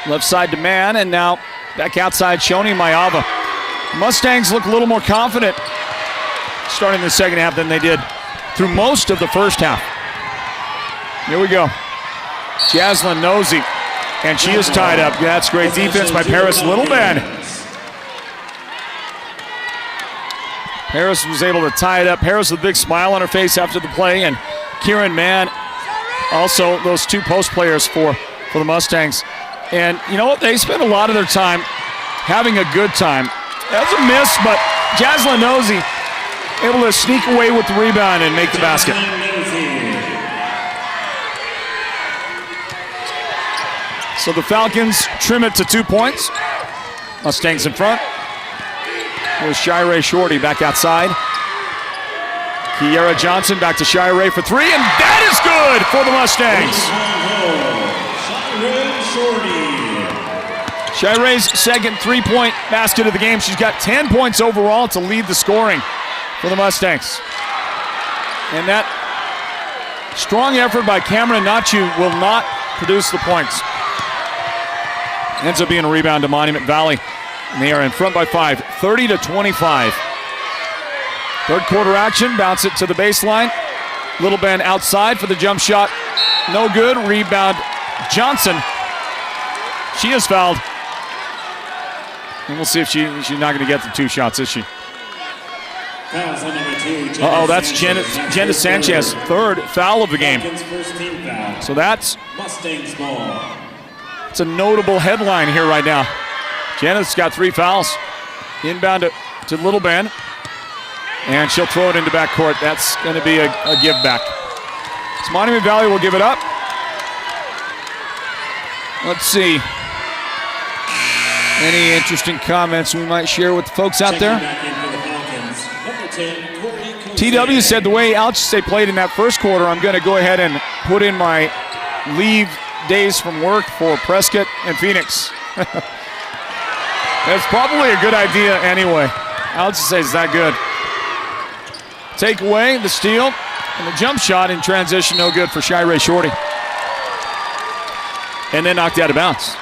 Speaker 1: Left side to man, and now back outside, Shoni Mayava. Mustangs look a little more confident starting the second half than they did through most of the first half. Here we go. Jaslyn Nosey, and she is tied up. That's great defense by Paris Littleben. Paris was able to tie it up. Paris with a big smile on her face after the play, and Kieran Mann, also those two post players for the Mustangs. And you know what? They spend a lot of their time having a good time. That's a miss, but Jaslyn Nosey able to sneak away with the rebound and make the basket. So the Falcons trim it to 2 points. Mustangs in front. Here's Shirey Shorty back outside. Kiera Johnson back to Shirey for three, and that is good for the Mustangs. Shirey's second three-point basket of the game. She's got 10 points overall to lead the scoring for the Mustangs. And that strong effort by Cameron Naccio will not produce the points. Ends up being a rebound to Monument Valley. And they are in front by 5, 30-25. Third quarter action, bounce it to the baseline. Littleben outside for the jump shot. No good, rebound Johnson. She is fouled. And we'll see if she's not going to get the two shots, is she? Uh-oh, that's Jenna Sanchez, third foul of the game. So that's it's a notable headline here right now. Jenna's got 3 fouls. Inbound to Littleben. And she'll throw it into backcourt. That's going to be a give back. So Monument Valley will give it up. Let's see. Any interesting comments we might share with the folks out there? TW said the way Alchesay played in that first quarter, I'm going to go ahead and put in my leave days from work for Prescott and Phoenix. That's probably a good idea anyway. Alchesay is that good. Take away the steal, and the jump shot in transition, no good for Shirey Shorty. And then knocked out of bounds.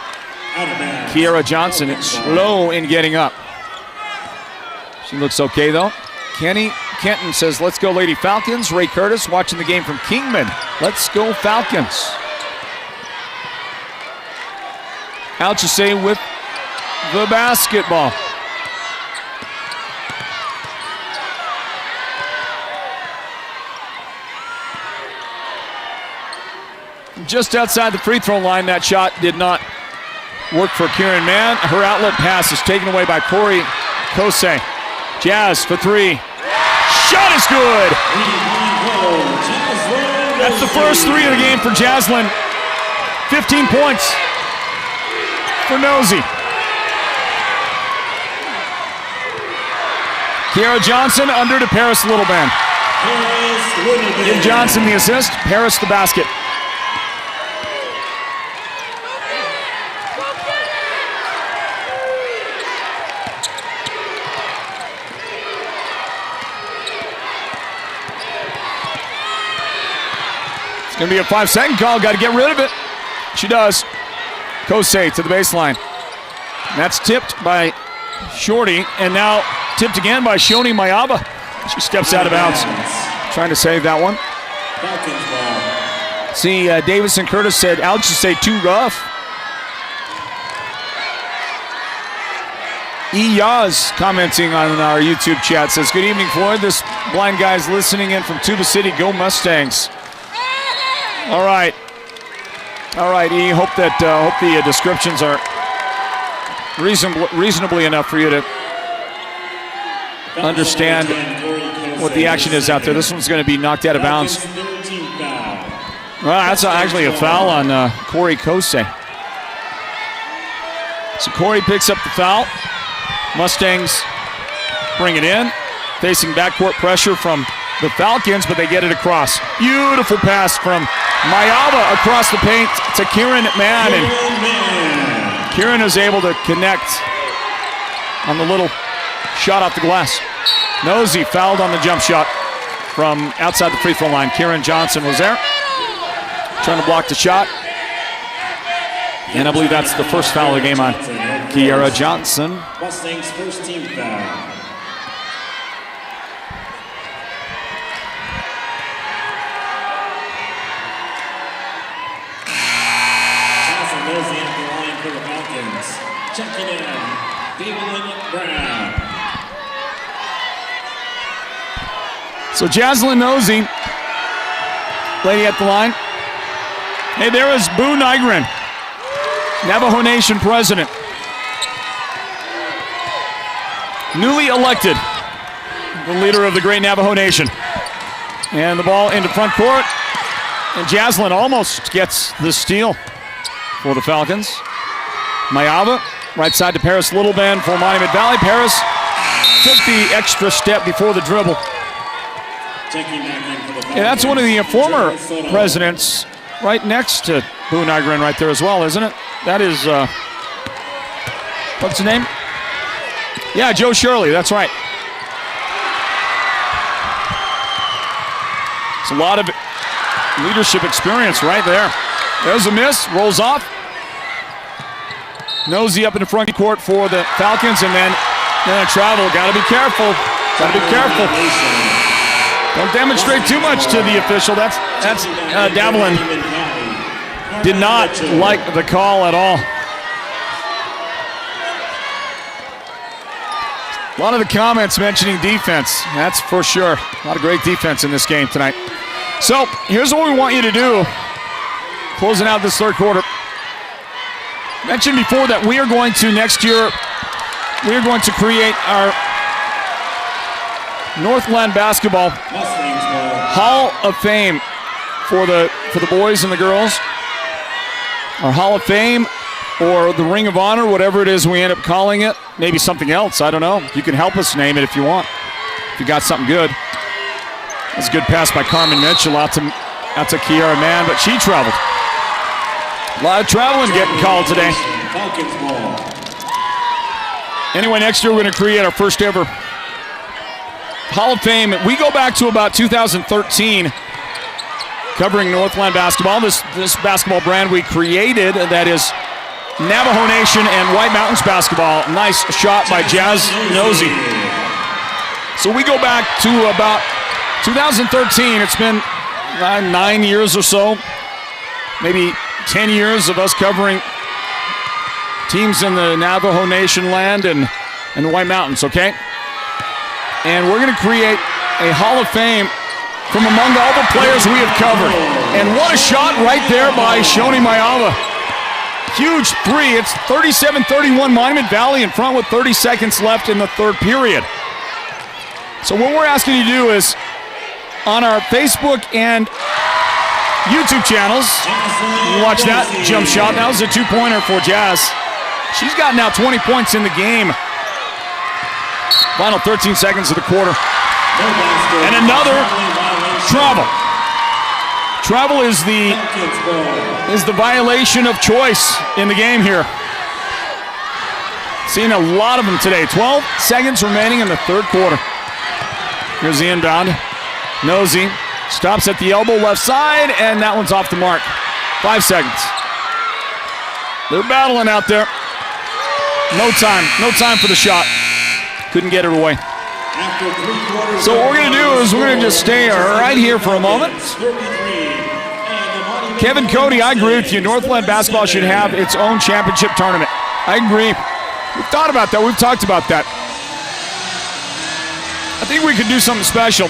Speaker 1: Kiera Johnson is slow in getting up. She looks okay though. Kenny Kenton says, let's go Lady Falcons. Ray Curtis watching the game from Kingman. Let's go Falcons. Alchesay with the basketball. Just outside the free throw line, that shot did not work for Kieran Mann. Her outlet pass is taken away by Corey Kosei. Jazz for three. Shot is good. That's the first three of the game for Jaslyn. 15 points for Nosey. Kiera Johnson under to Paris Littleben. Give Johnson the assist, Paris the basket. It's going to be a 5-second call. Got to get rid of it. She does. Alchesay to the baseline. And that's tipped by Shorty, and now tipped again by Shoni Mayava. She steps out of bounds. Trying to save that one. See, Davison Curtis said, Alchesay too rough. Yaz commenting on our YouTube chat says, good evening, Floyd. This blind guy's listening in from Tuba City. Go Mustangs. All right. All right, E. Hope the descriptions are reasonably enough for you to understand what the action is out there. This one's going to be knocked out of bounds. Well, that's actually a foul on Corey Alchesay. So Corey picks up the foul. Mustangs bring it in, facing backcourt pressure from the Falcons, but they get it across. Beautiful pass from Mayava across the paint to Kieran Mann, and Kieran is able to connect on the little shot off the glass. Nosey fouled on the jump shot from outside the free throw line. Kieran Johnson was there, trying to block the shot. And I believe that's the first foul of the game on Kiara Johnson.
Speaker 9: Mustangs' first team foul. Nosey at the line for the Falcons. Checking in, David Brown.
Speaker 1: So Jaslyn Nosey, lady at the line. Hey, there is Boo Nygren, Navajo Nation president. Newly elected, the leader of the great Navajo Nation. And the ball into front court. And Jaslyn almost gets the steal for the Falcons. Mayava, right side to Paris Littlebend for Monument Valley. Paris took the extra step before the dribble. And that's one of the former presidents right next to Boo Nygren right there as well, isn't it? That is, what's the name? Yeah, Joe Shirley, that's right. It's a lot of leadership experience right there. There's a miss, rolls off. Nosey up in the front court for the Falcons, and then travel. Got to be careful. Got to be careful. Don't demonstrate too much to the official. That's Davelin. Did not like the call at all. A lot of the comments mentioning defense. That's for sure. A lot of great defense in this game tonight. So here's what we want you to do. Closing out this third quarter. Mentioned before that we are going to next year, we are going to create our Northland Basketball Hall of Fame for the boys and the girls. Our Hall of Fame or the Ring of Honor, whatever it is we end up calling it. Maybe something else, I don't know. You can help us name it if you want. If you got something good. That's a good pass by Carmen Mitchell out to Kiara Mann, but she traveled. A lot of traveling getting called today. Anyway, next year we're going to create our first ever Hall of Fame. We go back to about 2013, covering Northland basketball. This basketball brand we created, that is Navajo Nation and White Mountains basketball. Nice shot by Jazz Nosey. So we go back to about 2013. It's been 9 years or so, maybe 10 years of us covering teams in the Navajo Nation land and the White Mountains, okay? And we're going to create a Hall of Fame from among all the players we have covered. And what a shot right there by Shoni Mayava. Huge three. It's 37-31 Monument Valley in front with 30 seconds left in the third period. So what we're asking you to do is on our Facebook and YouTube channels, you watch that jump shot. That was a two-pointer for Jazz. She's got now 20 points in the game. Final 13 seconds of the quarter. And another travel. Travel is the violation of choice in the game here. Seeing a lot of them today. 12 seconds remaining in the third quarter. Here's the inbound. Nosey Stops at the elbow, left side, and that one's off the mark. 5 seconds. They're battling out there. No time for the shot. Couldn't get it away. So what we're going to do is we're going to just stay right here for a moment. Kevin Cody, I agree with you. Northland basketball should have its own championship tournament. I agree. We've thought about that. We've talked about that. I think we could do something special.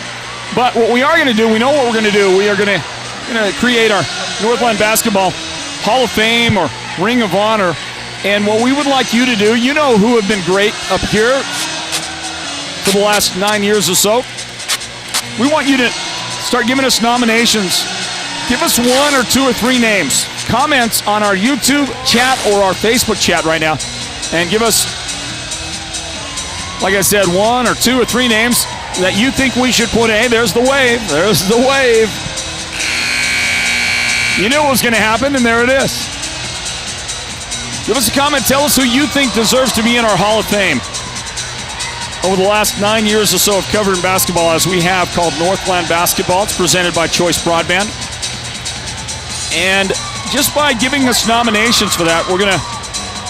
Speaker 1: But what we are going to do, we know what we're going to do. We are going to create our Northland Basketball Hall of Fame or Ring of Honor. And what we would like you to do, you know who have been great up here for the last 9 years or so. We want you to start giving us nominations. Give us 1 or 2 or 3 names. Comments on our YouTube chat or our Facebook chat right now. And give us, like I said, 1 or 2 or 3 names that you think we should put in. Hey, there's the wave. There's the wave. You knew it was going to happen, and there it is. Give us a comment. Tell us who you think deserves to be in our Hall of Fame. Over the last 9 years or so of covering basketball, as we have, called Northland Basketball. It's presented by Choice Broadband. And just by giving us nominations for that, we're going to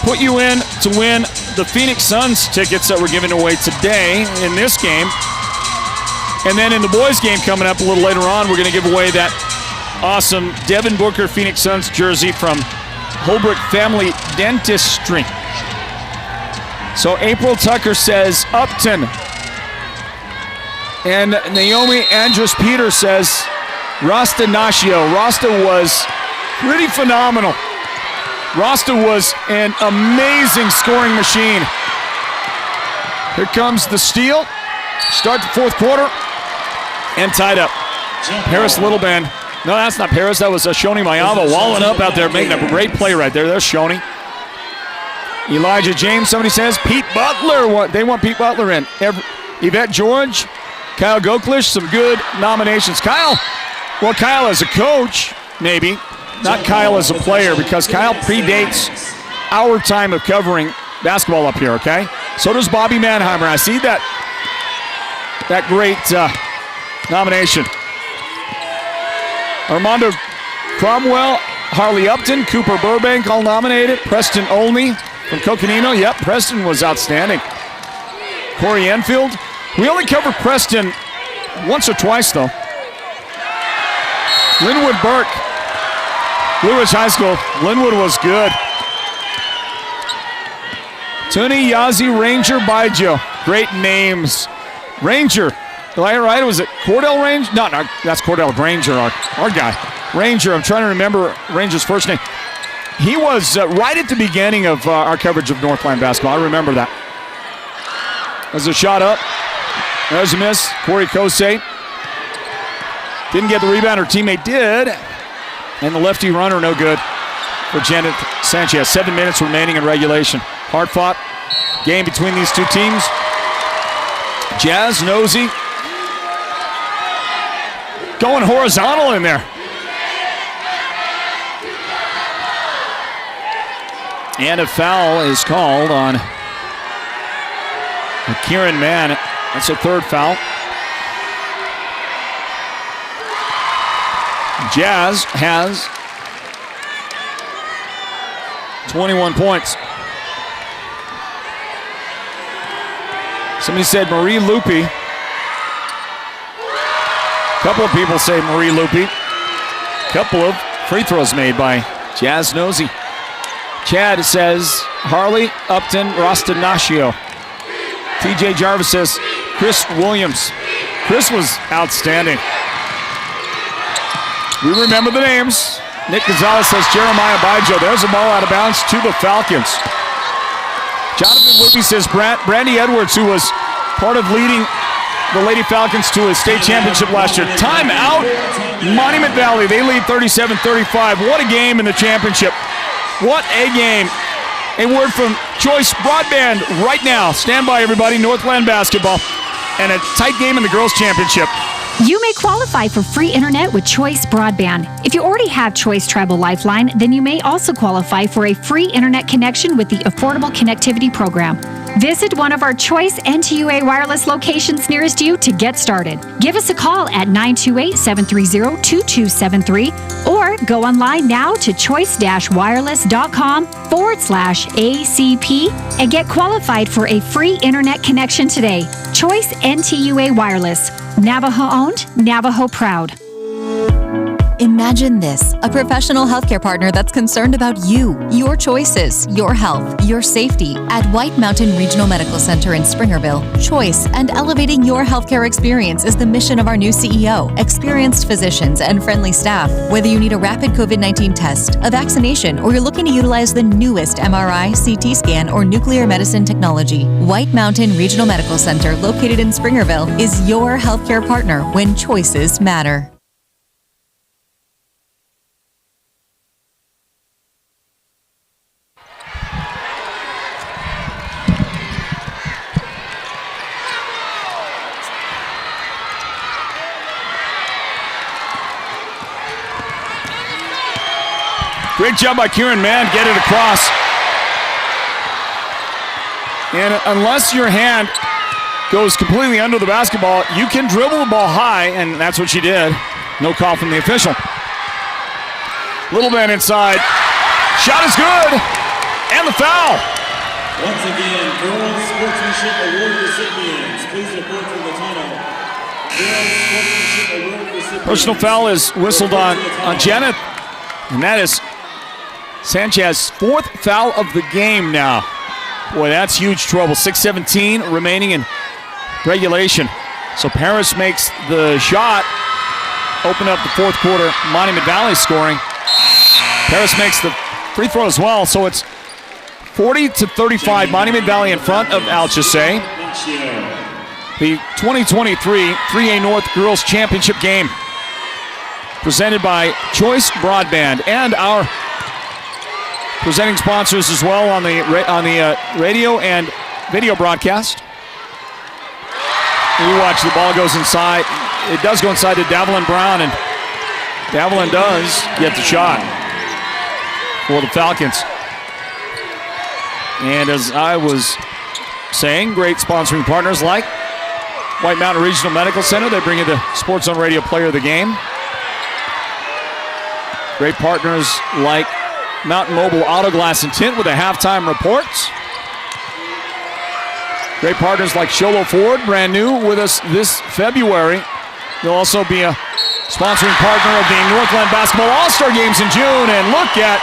Speaker 1: put you in to win the Phoenix Suns tickets that we're giving away today in this game. And then in the boys' game coming up a little later on, we're going to give away that awesome Devin Booker Phoenix Suns jersey from Holbrook Family Dentistry. So April Tucker says Upton. And Naomi Andrus Peter says Rasta Nashio. Rasta was pretty phenomenal. Rasta was an amazing scoring machine. Here comes the steal. Start the fourth quarter. And tied up. Paris Littleband. No, that's not Paris. That was Shoni Mayava walling up out there, making a great play right there. There's Shoni. Elijah James, somebody says. Pete Butler. They want Pete Butler in. Yvette George. Kyle Goklish. Some good nominations. Kyle as a coach, maybe. Not Kyle as a player, because Kyle predates our time of covering basketball up here, okay? So does Bobby Manheimer. I see that great nomination. Armando Cromwell, Harley Upton, Cooper Burbank all nominated. Preston Olney from Coconino. Yep, Preston was outstanding. Corey Enfield. We only covered Preston once or twice, though. Linwood Burke, Blue Ridge High School. Linwood was good. Tourney, Yazzie, Ranger, Baijo. Great names. Ranger. Am I right? Was it Cordell Ranger? No, that's Cordell Granger, our guy. Ranger, I'm trying to remember Ranger's first name. He was right at the beginning of our coverage of Northland basketball. I remember that. There's a shot up. There's a miss. Corey Kosei. Didn't get the rebound. Her teammate did. And the lefty runner, no good for Janet Sanchez. 7 minutes remaining in regulation. Hard fought game between these two teams. Jazz, Nosey. Going horizontal in there. And a foul is called on Kieran Mann. That's a third foul. Jazz has 21 points. Somebody said Marie Lupi. A couple of people say Marie Lupi. A couple of free throws made by Jazz Nosey. Chad says Harley Upton Rostanaccio. TJ Jarvis says Chris Williams. Chris was outstanding. We remember the names. Nick Gonzalez says Jeremiah Baijo. There's a ball out of bounds to the Falcons. Jonathan Lupi says Brandy Edwards, who was part of leading the Lady Falcons to a state championship last year. Timeout, Monument Valley. They lead 37-35. What a game in the championship. What a game. A word from Choice Broadband right now. Stand by, everybody. Northland basketball. And a tight game in the girls' championship.
Speaker 2: You may qualify for free internet with Choice Broadband. If you already have Choice Tribal Lifeline, then you may also qualify for a free internet connection with the Affordable Connectivity Program. Visit one of our Choice NTUA wireless locations nearest you to get started. Give us a call at 928-730-2273 or go online now to choice-wireless.com/ACP and get qualified for a free internet connection today. Choice NTUA Wireless. Navajo owned, Navajo proud.
Speaker 3: Imagine this, a professional healthcare partner that's concerned about you, your choices, your health, your safety. At White Mountain Regional Medical Center in Springerville, choice and elevating your healthcare experience is the mission of our new CEO. Experienced physicians and friendly staff. Whether you need a rapid COVID-19 test, a vaccination, or you're looking to utilize the newest MRI, CT scan, or nuclear medicine technology, White Mountain Regional Medical Center, located in Springerville, is your healthcare partner when choices matter.
Speaker 1: Great job by Kieran Mann, get it across. And unless your hand goes completely under the basketball, you can dribble the ball high, and that's what she did. No call from the official. Little man inside. Shot is good. And the foul.
Speaker 9: Once again, Girls Sportsmanship Award recipients, please report from the tunnel. Girls Sportsmanship Award recipients.
Speaker 1: Personal foul is whistled on Janet, and that is Sanchez's fourth foul of the game now. Boy, that's huge trouble. 6:17 remaining in regulation. So Paris makes the shot, open up the fourth quarter. Monument Valley scoring. Paris makes the free throw as well, so it's 40-35. Monument Valley in front of Alchesay. The 2023 3A North Girls Championship game presented by Choice Broadband and our presenting sponsors as well on the radio and video broadcast. We watch the ball goes inside. It does go inside to Davelin Brown, and Davelin does get the shot for the Falcons. And as I was saying, great sponsoring partners like White Mountain Regional Medical Center. They bring you the Sports Zone Radio Player of the Game. Great partners like Mountain Mobile Auto Glass and Tint with the halftime reports. Great partners like Sholo Ford, brand new with us this February. They'll also be a sponsoring partner of the Northland Basketball All-Star Games in June. And look at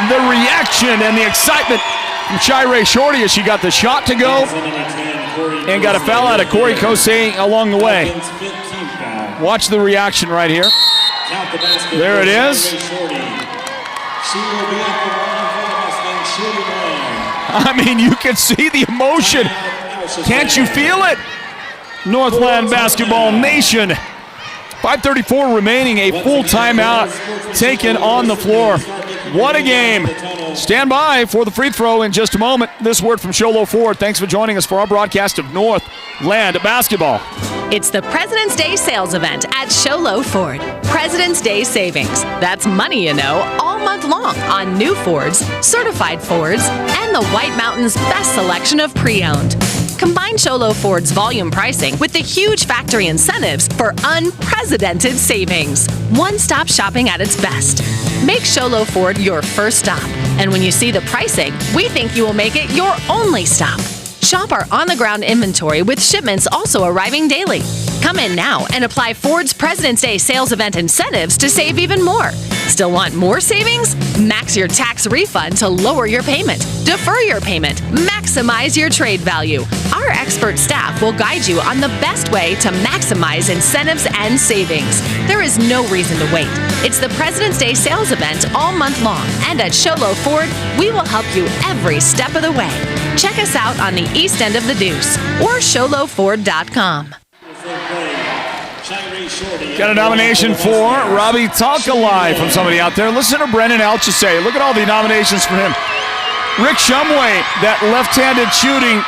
Speaker 1: the reaction and the excitement from Shirey Shorty as she got the shot to go and got a foul out of Corey Kosei along the way. Watch the reaction right here. There it is. I mean, you can see the emotion. Can't you feel it? Northland Basketball Nation. 5:34 remaining, a full timeout taken on the floor. What a game. Stand by for the free throw in just a moment. This word from Sholo Ford. Thanks for joining us for our broadcast of Northland Basketball.
Speaker 4: It's the President's Day sales event at Sholo Ford. President's Day savings. That's money, you know, all month long on new Fords, certified Fords, and the White Mountain's best selection of pre-owned. Combine Sholo Ford's volume pricing with the huge factory incentives for unprecedented savings. One-stop shopping at its best. Make Sholo Ford your first stop. And when you see the pricing, we think you will make it your only stop. Shop our on-the-ground inventory with shipments also arriving daily. Come in now and apply Ford's President's Day sales event incentives to save even more. Still want more savings? Max your tax refund to lower your payment. Defer your payment. Maximize your trade value. Our expert staff will guide you on the best way to maximize incentives and savings. There is no reason to wait. It's the President's Day sales event all month long, and at Sholo Ford, we will help you every step of the way. Check us out on the east end of the Deuce or SholoFord.com.
Speaker 1: Got a nomination for Robbie Talkalai from somebody out there. Listen to Brendan Alchesay. Look at all the nominations for him. Rick Shumway, that left-handed shooting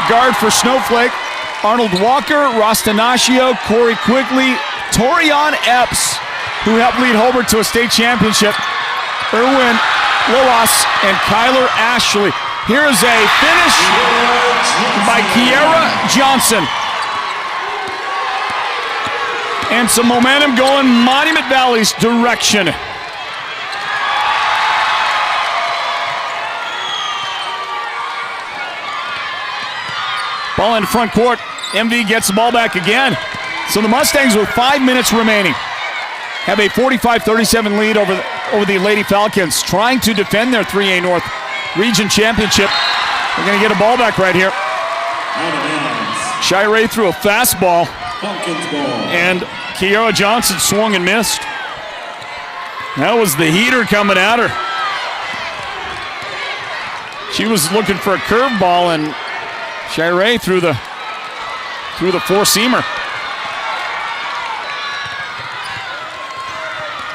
Speaker 1: guard for Snowflake. Arnold Walker, Rostanaccio, Corey Quigley, Torian Epps, who helped lead Hobart to a state championship. Erwin Loas and Kyler Ashley. Here is a finish by Kiera Johnson. And some momentum going Monument Valley's direction. Ball in front court. MV gets the ball back again. So the Mustangs, with 5 minutes remaining, have a 45-37 lead over the Lady Falcons, trying to defend their 3A North Region Championship. They're going to get a ball back right here. Shirey threw a fastball, and Kiera Johnson swung and missed. That was the heater coming at her. She was looking for a curveball, and Shirey threw the four-seamer.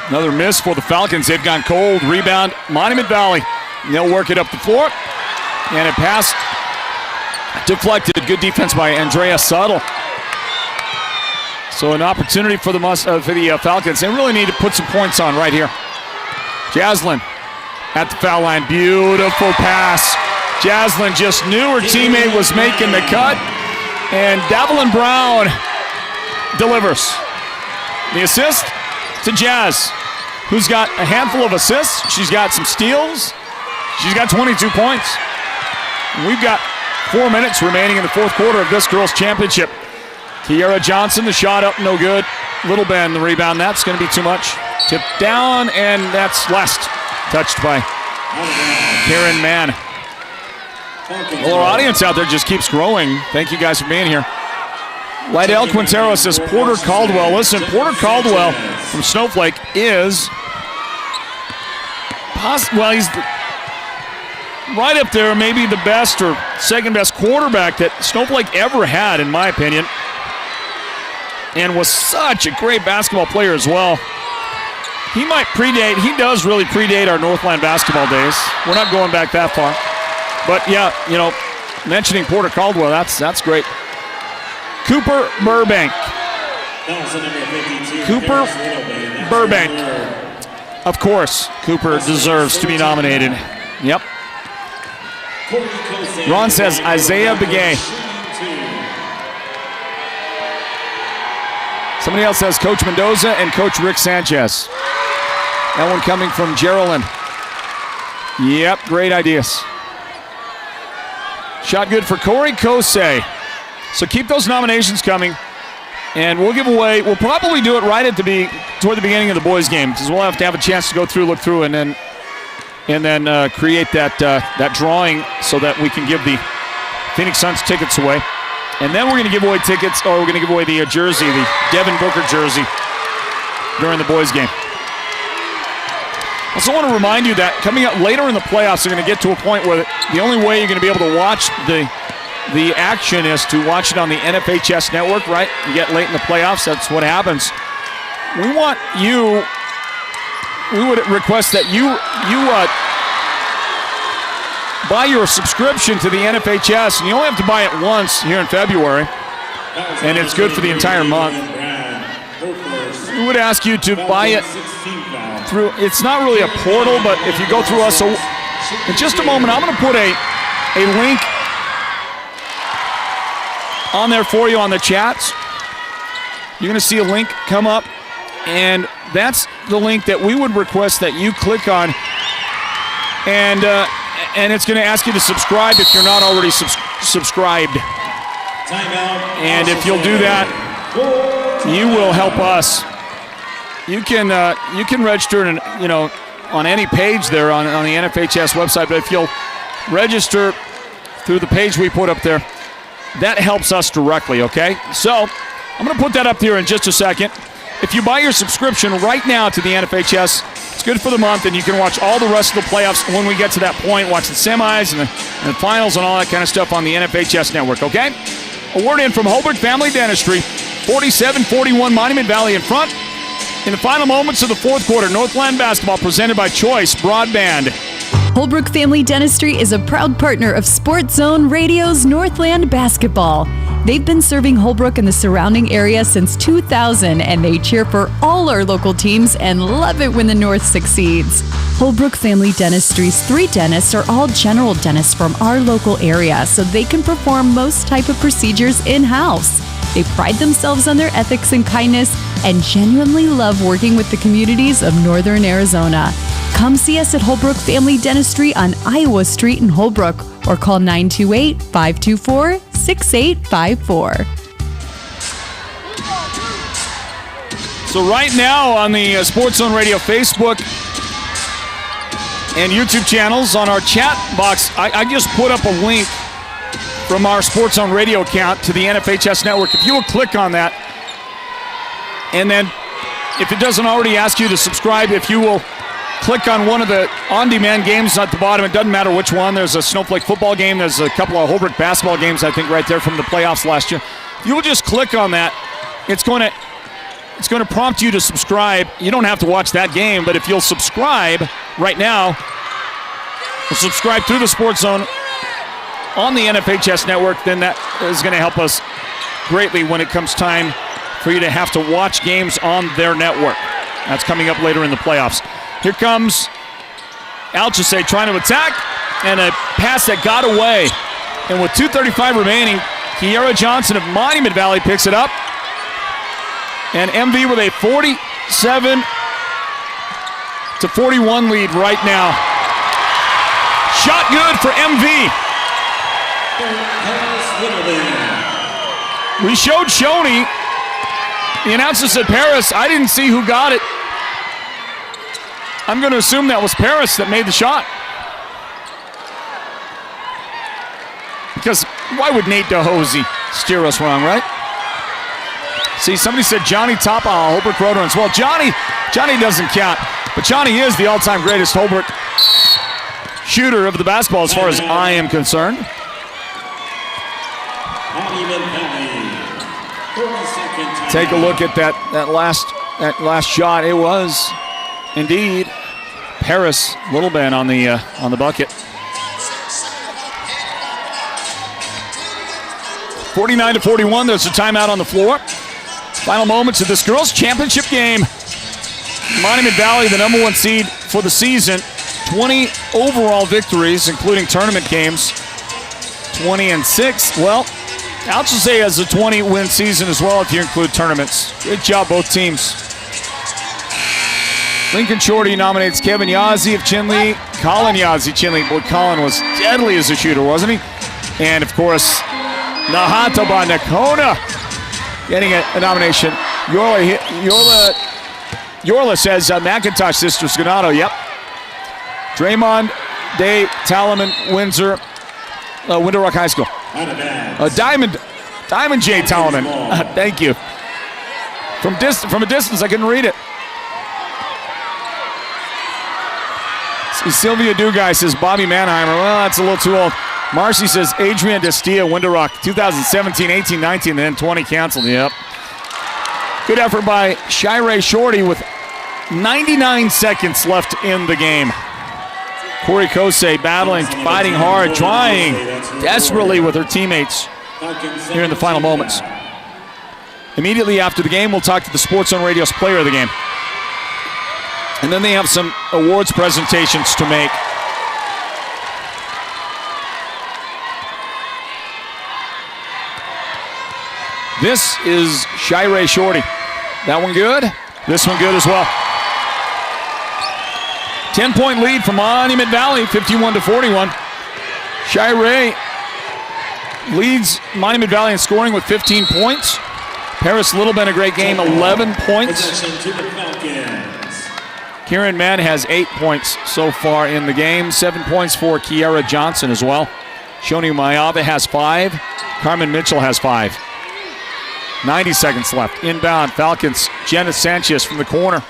Speaker 1: Another miss for the Falcons. They've gone cold. Rebound, Monument Valley. They'll work it up the floor. And a pass deflected. Good defense by Andrea Suttle. So an opportunity for the Falcons. They really need to put some points on right here. Jaslyn at the foul line. Beautiful pass. Jaslyn just knew her teammate was making the cut. And Davelyn Brown delivers. The assist to Jazz, who's got a handful of assists. She's got some steals. She's got 22 points. We've got 4 minutes remaining in the fourth quarter of this girls' championship. Kiera Johnson, the shot up, no good. Little Ben, the rebound, that's going to be too much. Tipped down, and that's last. Touched by Karen Mann. Well, our audience out there just keeps growing. Thank you guys for being here. Lydell Quintero says Porter Caldwell. Listen, Porter Caldwell from Snowflake is, he's right up there, maybe the best or second best quarterback that Snowflake ever had, in my opinion. And was such a great basketball player as well. He does really predate our Northland basketball days. We're not going back that far. But yeah, mentioning Porter Caldwell, that's great. Cooper Burbank. Cooper Burbank. Of course, Cooper deserves to be nominated. Yep. Ron says Isaiah Begay. Somebody else says Coach Mendoza and Coach Rick Sanchez. That one coming from Geraldine. Yep, great ideas. Shot good for Corey Kosei. So keep those nominations coming, and we'll probably do it right toward the beginning of the boys' game, because we'll have to have a chance to look through, and then create that drawing so that we can give the Phoenix Suns tickets away. And then we're going to give away tickets, or we're going to give away the jersey, the Devin Booker jersey, during the boys' game. I also want to remind you that coming up later in the playoffs, they're going to get to a point where the only way you're going to be able to watch the action is to watch it on the NFHS network, right? You get late in the playoffs, that's what happens. We would request that you buy your subscription to the NFHS, and you only have to buy it once here in February, and it's good for the entire month. We would ask you to buy it through, it's not really a portal, but if you go through us, so in just a moment, I'm going to put a link on there for you on the chats. You're going to see a link come up, and that's the link that we would request that you click on, and it's going to ask you to subscribe if you're not already subscribed. And if you'll do that, you will help us. You can register on any page there on the NFHS website, but if you'll register through the page we put up there, that helps us directly, okay? So I'm going to put that up here in just a second. If you buy your subscription right now to the NFHS, it's good for the month, and you can watch all the rest of the playoffs when we get to that point, watch the semis and the finals and all that kind of stuff on the NFHS network, okay? A word in from Holbrook Family Dentistry, 47-41 Monument Valley in front. In the final moments of the fourth quarter, Northland basketball presented by Choice Broadband.
Speaker 3: Holbrook Family Dentistry is a proud partner of Sports Zone Radio's Northland Basketball. They've been serving Holbrook and the surrounding area since 2000, and they cheer for all our local teams and love it when the North succeeds. Holbrook Family Dentistry's 3 dentists are all general dentists from our local area, so they can perform most type of procedures in-house. They pride themselves on their ethics and kindness and genuinely love working with the communities of Northern Arizona. Come see us at Holbrook Family Dentistry on Iowa Street in Holbrook or call 928-524-6854.
Speaker 1: So right now on the Sports Zone Radio Facebook and YouTube channels, on our chat box, I just put up a link from our Sports Zone Radio account to the NFHS Network. If you will click on that, and then if it doesn't already ask you to subscribe, if you will click on one of the on-demand games at the bottom, it doesn't matter which one. There's a Snowflake football game. There's a couple of Holbrook basketball games, I think, right there from the playoffs last year. If you will just click on that, it's going to prompt you to subscribe. You don't have to watch that game, but if you'll subscribe right now, subscribe through the Sports Zone on the NFHS Network, then that is going to help us greatly when it comes time for you to have to watch games on their network. That's coming up later in the playoffs. Here comes Alchesay trying to attack, and a pass that got away. And with 2:35 remaining, Kiera Johnson of Monument Valley picks it up. And MV with a 47-41 lead right now. Shot good for MV. We showed Shoney. The announcer said Paris. I didn't see who got it. I'm going to assume that was Paris that made the shot. Because why would Nate DeHosey steer us wrong, right? See, somebody said Johnny Tapa, Holbrook Roadrunners. Well, Johnny doesn't count, but Johnny is the all-time greatest Holbrook shooter of the basketball as far as I am concerned. Take a look at that last shot. It was indeed Paris Littleben on the bucket. 49-41. There's a timeout on the floor. Final moments of this girls' championship game. Monument Valley, the number 1 seed for the season. 20 overall victories, including tournament games. 20-6. Well, Alchesay has a 20-win season as well if you include tournaments. Great job, both teams. Lincoln Shorty nominates Kevin Yazzie of Chinley. Colin Yazzie, Chinley. Boy, Colin was deadly as a shooter, wasn't he? And, of course, Nahataba Nakona getting a nomination. Yorla says McIntosh sisters Ganado. Yep. Draymond, Day, Talaman, Windsor, Window Rock High School. Diamond J. Talaman. Thank you. From a distance, I couldn't read it. Sylvia Dugay says Bobby Manheimer. Well, that's a little too old. Marcy says Adrian Destia, Window Rock, 2017, 18, 19, then 20 canceled. Yep. Good effort by Shirey Shorty with 99 seconds left in the game. Corey Kosei battling, fighting hard, trying desperately with her teammates here in the final moments. Immediately after the game, we'll talk to the Sports Zone Radio's player of the game. And then they have some awards presentations to make. This is Shirey Shorty. That one good. This one good as well. 10-point lead for Monument Valley, 51-41. Shirey leads Monument Valley in scoring with 15 points. Paris Littleben, a great game, 11 points. Kieran Mann has 8 points so far in the game. 7 points for Kiera Johnson as well. Shoni Mayava has 5. Carmen Mitchell has 5. 90 seconds left. Inbound, Falcons. Jenna Sanchez from the corner.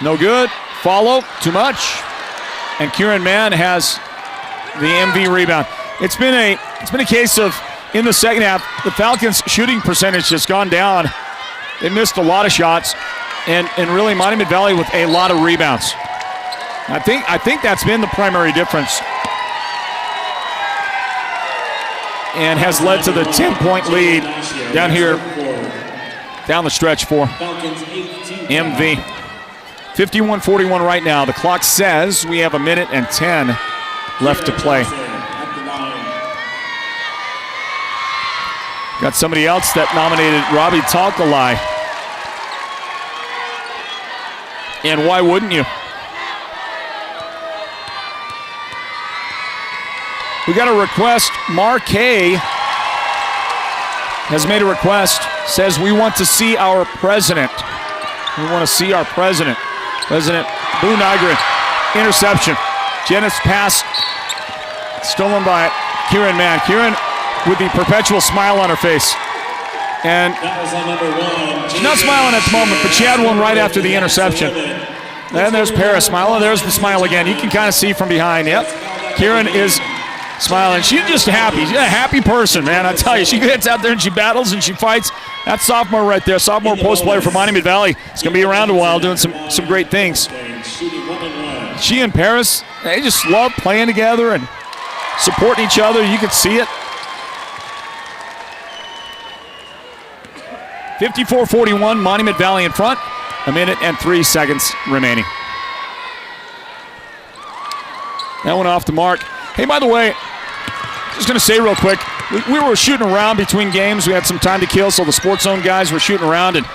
Speaker 1: No good. Follow, too much. And Kieran Mann has the MV rebound. It's been a case of, in the second half, the Falcons' shooting percentage has gone down. They missed a lot of shots, and really Monument Valley with a lot of rebounds. I think that's been the primary difference. and has led to the 10-point lead down here, down the stretch for MV. 51-41 right now. The clock says we have 1:10 left to play. Got somebody else that nominated Robbie Talkalai. And why wouldn't you? We got a request. Marquet has made a request. Says we want to see our president. We want to see our president. President Boo Nygren. Interception. Jenna's pass stolen by Kieran Mann. Kieran with the perpetual smile on her face. And she's not smiling at the moment, but she had one right after the interception. And there's Paris smiling. There's the smile again. You can kind of see from behind. Yep. Kieran is smiling. She's just happy. She's a happy person, man. I tell you, she gets out there and she battles and she fights. That's sophomore right there. Sophomore post player from Monument Valley. It's going to be around a while doing some great things. She and Paris, they just love playing together and supporting each other. You can see it. 54-41, Monument Valley in front. 1:03 remaining. That one off the mark. Hey, by the way, just going to say real quick, we were shooting around between games. We had some time to kill, so the Sports Zone guys were shooting around, and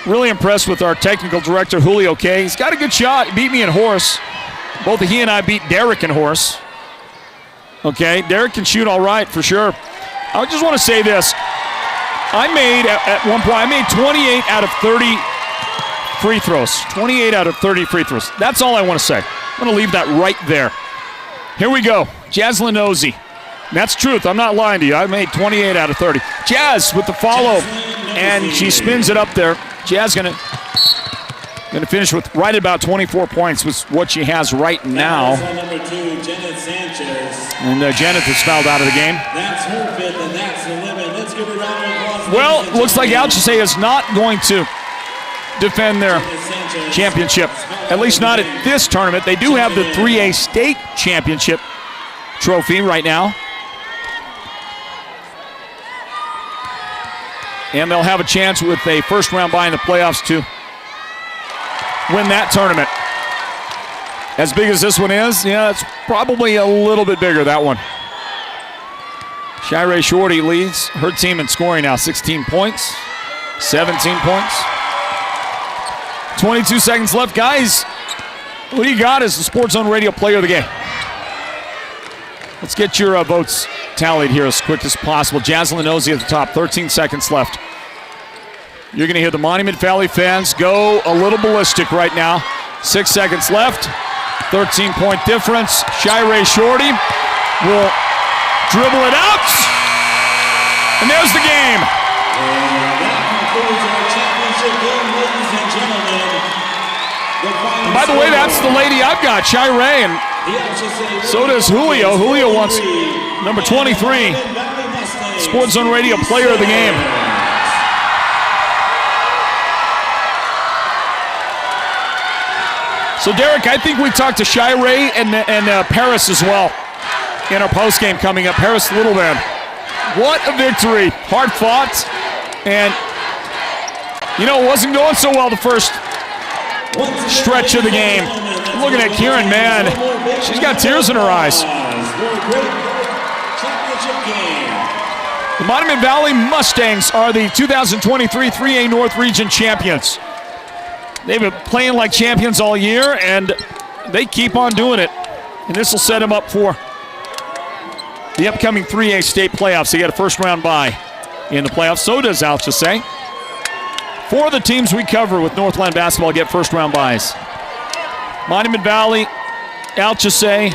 Speaker 1: really impressed with our technical director, Julio K. He's got a good shot. He beat me in horse. Both he and I beat Derek in horse. Okay, Derek can shoot all right for sure. I just want to say this. I made, at one point, 28 out of 30 free throws. 28 out of 30 free throws. That's all I want to say. I'm going to leave that right there. Here we go. Jaslyn Nosey. That's truth. I'm not lying to you. I made 28 out of 30. Jazz with the follow, and she spins it up there. Jazz going to finish with right about 24 points, was what she has right now. And Janet is fouled out of the game.
Speaker 9: That's her fifth, and that's the limit. Let's give her a round of applause.
Speaker 1: Well, looks like Alchesay is not going to defend their championship, at least not at this tournament. They do have the 3A state championship trophy right now. And they'll have a chance with a first round bye in the playoffs to win that tournament. As big as this one is, yeah, it's probably a little bit bigger, that one. Shirey Shorty leads her team in scoring now, 16 points, 17 points. 22 seconds left. Guys, what do you got as the Sports Zone Radio Player of the Game? Let's get your votes tallied here as quick as possible. Jaslyn Nosey at the top, 13 seconds left. You're going to hear the Monument Valley fans go a little ballistic right now. 6 seconds left, 13-point difference. Shirey Shorty will dribble it out, and there's the game. And by the way, that's the lady I've got, Shirey, and so does Julio. Julio wants number 23, Sports Zone Radio Player of the Game. So, Derek, I think we talked to Shirey and Paris as well in our postgame coming up. Paris Little Man. What a victory. Hard fought. And, you know, it wasn't going so well the first stretch of the game. Looking at Kieran Mann. She's got tears in her eyes. The Monument Valley Mustangs are the 2023 3A North Region champions. They've been playing like champions all year, and they keep on doing it. And this will set them up for the upcoming 3A state playoffs. They get a first-round bye in the playoffs. So does Alchesay. 4 of the teams we cover with Northland basketball get first-round byes. Monument Valley, Alchesay,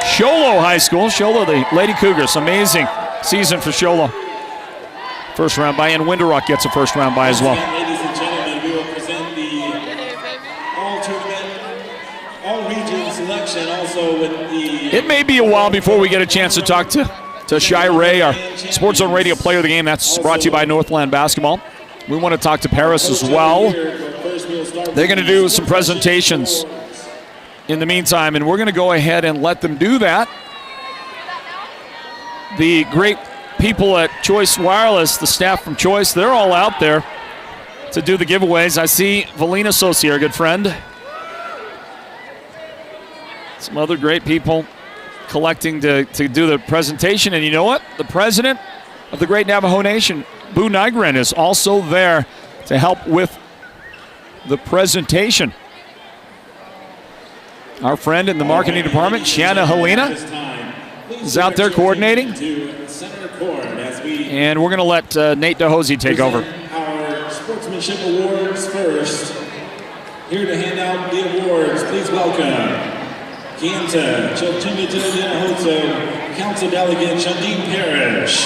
Speaker 1: Sholo High School. Sholo, the Lady Cougars. Amazing season for Sholo. First-round bye, and Winderock gets a first-round bye as well.
Speaker 9: Ladies and gentlemen, we will present the all-tournament, all-region selection also with the...
Speaker 1: It may be a while before we get a chance to talk to Shirey, our Sports Zone Radio Player of the Game. That's brought to you by Northland Basketball. We want to talk to Paris as well. They're going to do some presentations in the meantime, and we're going to go ahead and let them do that. the great people at Choice Wireless, the staff from Choice, they're all out there to do the giveaways. I see Valina Sosi, our good friend. Some other great people collecting to do the presentation. And you know what? The president of the Great Navajo Nation, Boo Nygren, is also there to help with the presentation. Our friend in the marketing department, Shanna Helena, is out there coordinating. And we're going to let Nate DeHosey take over.
Speaker 9: Our Sportsmanship Awards first. Here to hand out the awards, please welcome Kianta Chilchimita Council Delegate Chandine Parrish.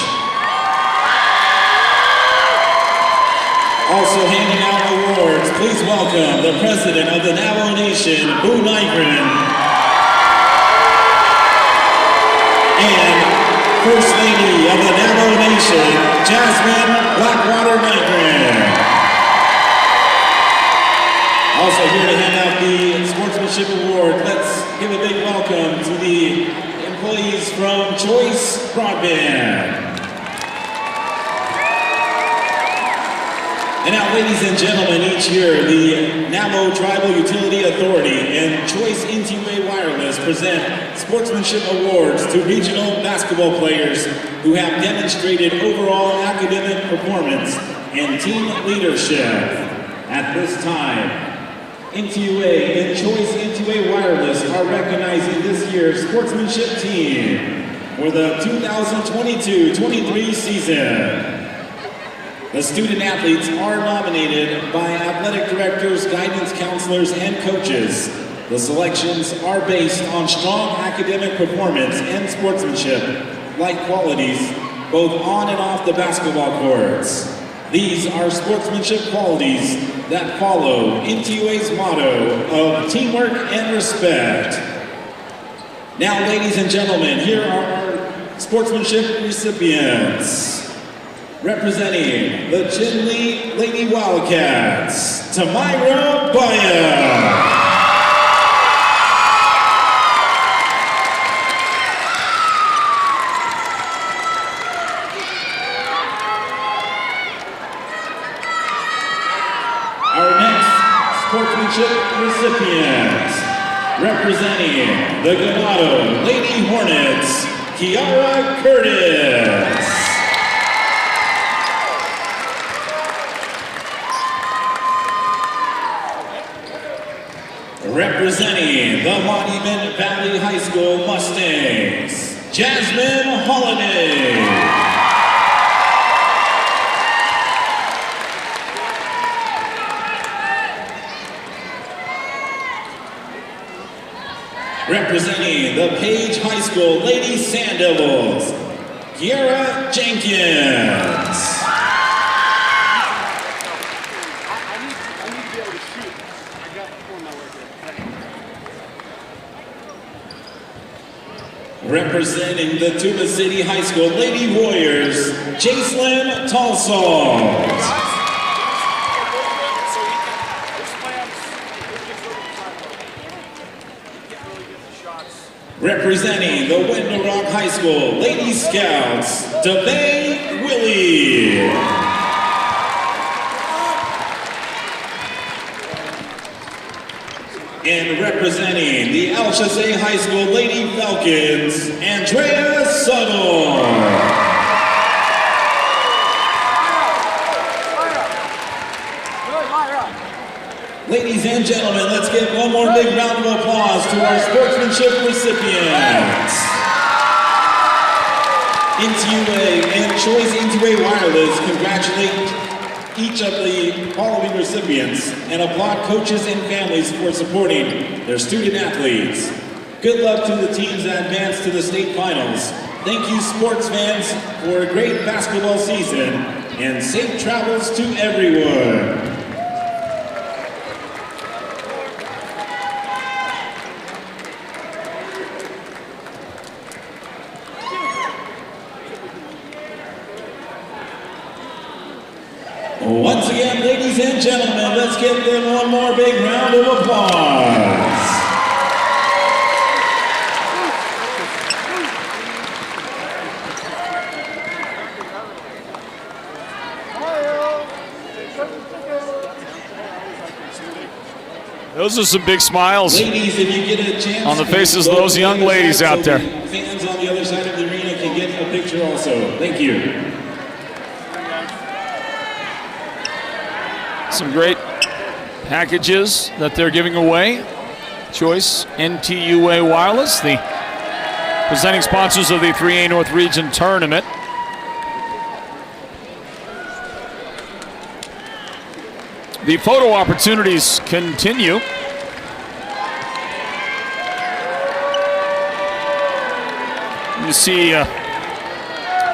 Speaker 9: Also handing out awards, please welcome the President of the Navajo Nation, Boo Nygren, and First Lady of the Navajo Nation, Jasmine Blackwater Nygren. Also here to hand out the Sportsmanship Award, let's give a big welcome to the employees from Choice Broadband. And now, ladies and gentlemen, each year the Navajo Tribal Utility Authority and Choice NTUA Wireless present Sportsmanship Awards to regional basketball players who have demonstrated overall academic performance and team leadership. At this time, NTUA and Choice NTUA Wireless are recognizing this year's sportsmanship team for the 2022-23 season. The student athletes are nominated by athletic directors, guidance counselors, and coaches. The selections are based on strong academic performance and sportsmanship-like qualities, both on and off the basketball courts. These are sportsmanship qualities that follow NTUA's motto of teamwork and respect. Now, ladies and gentlemen, here are our sportsmanship recipients. Representing the Chinle Lady Wildcats, Tamira Baya. Our next sportsmanship recipient, representing the Ganado Lady Hornets, Kiara Curtis. Representing the Monument Valley High School Mustangs, Jasmine Holiday. Representing the Page High School Lady Sand Devils, Kiara Jenkins. Representing the Tuba City High School Lady Warriors, Jacelyn Talsalt. Representing the Window Rock High School Lady Scouts, DeVay Willie. And representing the Alchesay High School Lady Falcons, Andrea Suttle. Ladies and gentlemen, let's give one more big round of applause to our sportsmanship recipients. NTUA and Choice NTUA Wireless congratulate each of the following recipients and applaud coaches and families for supporting their student athletes. Good luck to the teams that advance to the state finals. Thank you, sports fans, for a great basketball season, and safe travels to everyone. Once again, ladies and gentlemen, let's give them one more big round of applause.
Speaker 1: Those are some big smiles
Speaker 9: Ladies, if you get a chance,
Speaker 1: on the faces of those young ladies out there.
Speaker 9: Fans on the other side of the arena can get a picture also. Thank you.
Speaker 1: Some great packages that they're giving away. Choice NTUA Wireless, the presenting sponsors of the 3A North Region Tournament. The photo opportunities continue. You see a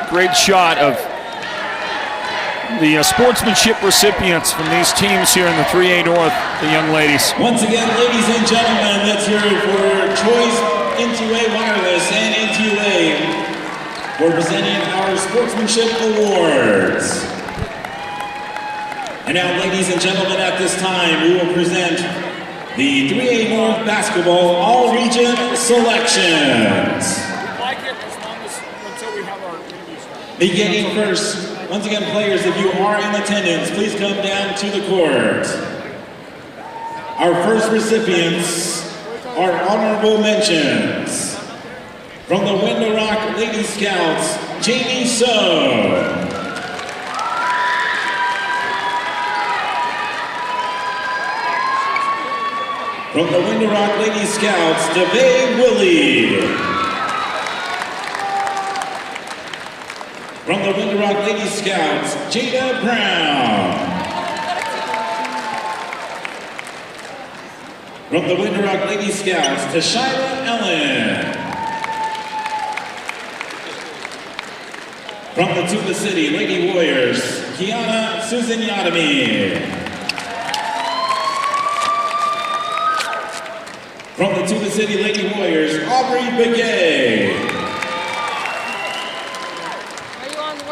Speaker 1: great shot of the sportsmanship recipients from these teams here in the 3A North, the young ladies.
Speaker 9: Once again, ladies and gentlemen, let's hear it for Choice NTUA Wireless and NTUA for presenting our sportsmanship awards. And now, ladies and gentlemen, at this time, we will present the 3A North Basketball All-Region Selections. Beginning first, once again, players, if you are in attendance, please come down to the court. Our first recipients are honorable mentions. From the Window Rock Lady Scouts, Jamie So. From the Window Rock Lady Scouts, DeVay Willie. From the Window Rock Lady Scouts, Jada Brown. From the Window Rock Lady Scouts, Tashyla Ellen. From the Tuba City Lady Warriors, Kiana Susan Yadami. From the Tuba City Lady Warriors, Aubrey Begay.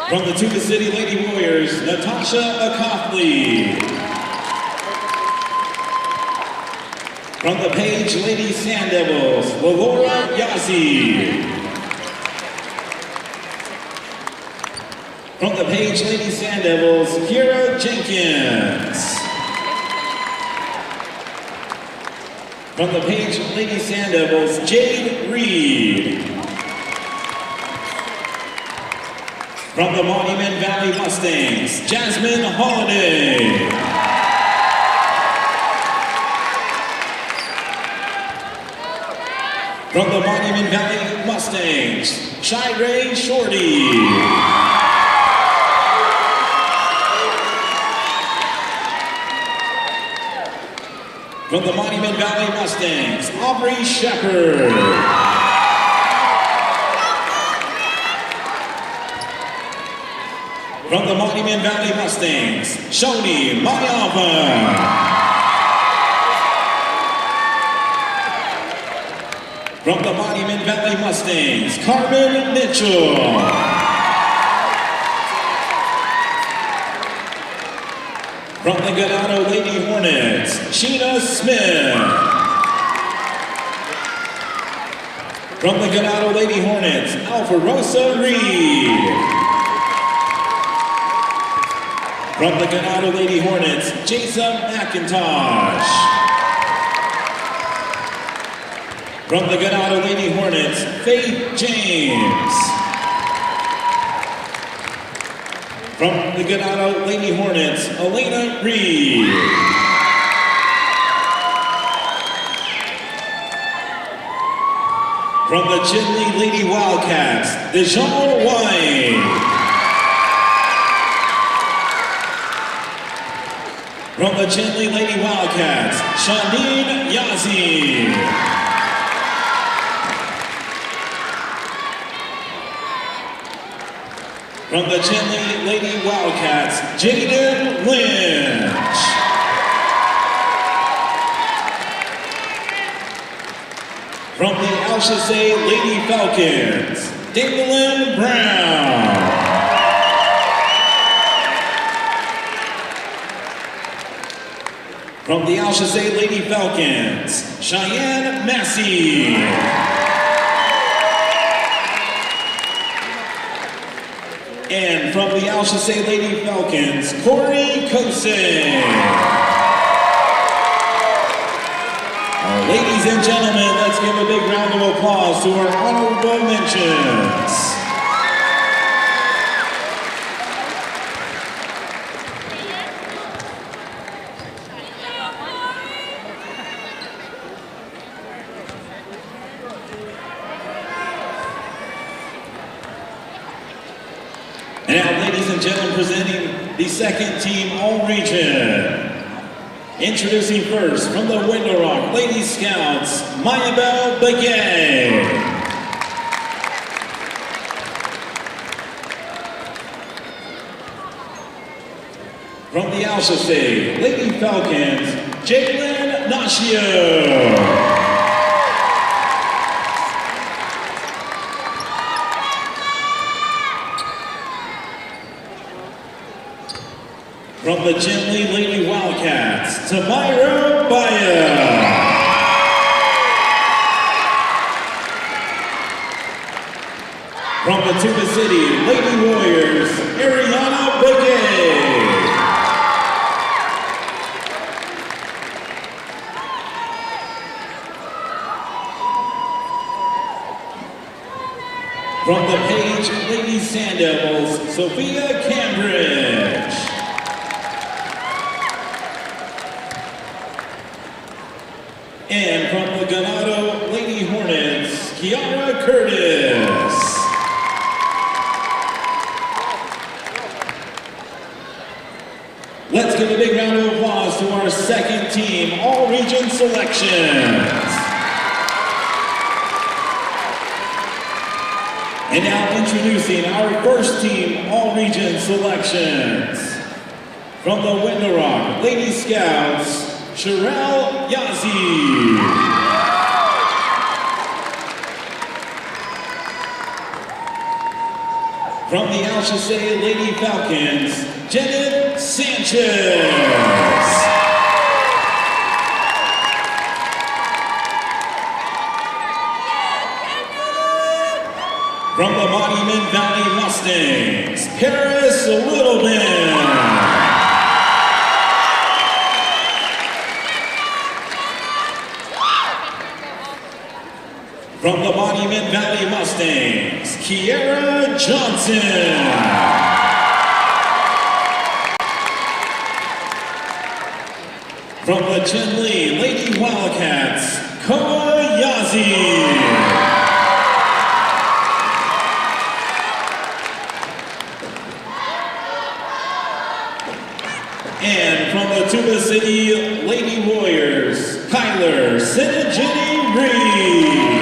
Speaker 9: From the Tuba City Lady Warriors, Natasha Acofley. From the Page Lady Sand Devils, Laura Yazzie. From the Page Lady Sand Devils, Kira Jenkins. From the Page Lady Sand Devils, Jade Reed. From the Monument Valley Mustangs, Jasmine Holiday. From the Monument Valley Mustangs, Shirey Shorty. From the Monument Valley Mustangs, Aubrey Shepard. From the Monument Valley Mustangs, Shoni Mayava. From the Monument Valley Mustangs, Carmen Mitchell. From the Ganado Lady Hornets, Sheena Smith. From the Ganado Lady Hornets, Alpharosa Reed. From the Ganado Lady Hornets, Jason McIntosh. From the Ganado Lady Hornets, Faith James. From the Ganado Lady Hornets, Elena Reed. From the Chinley Lady Wildcats, Dejon Wine. From the Chinley Lady Wildcats, Shandine Yazzie. From the Chinley Lady Wildcats, Jaden Lynch. From the Alchesay Lady Falcons, Dangolin Brown. From the Alchesay Lady Falcons, Cheyenne Massey. And from the Alchesay Lady Falcons, Corey Kosen. applause to our honorable mentions. And now, ladies and gentlemen, presenting the second team All-Region. Introducing first from the Window Rock Lady Scouts, Mayabel Begay. From the Alchesay Lady Falcons, Jalen Nashio. From the Gently Lady Wildcats, Tamira Baya. From the Tuba City Lady Warriors, Ariana Begay. From the Page Lady Sand Devils, Sophia Cambridge. And from the Ganado Lady Hornets, Kiara Curtis. Let's give a big round of applause to our second team, All-Region Selections. And now introducing our first team, All-Region Selections. From the Window Rock Lady Scouts, Sherelle Yazzie. From the Alchesay Lady Falcons, Janet Sanchez. From the Monument Valley Mustangs, Paris Littleman. From the Monument Valley Mustangs, Kiera Johnson. From the Chinle Lady Wildcats, Koa Yazzie. And from the Tuba City Lady Warriors, Kyler Sinajini Reed.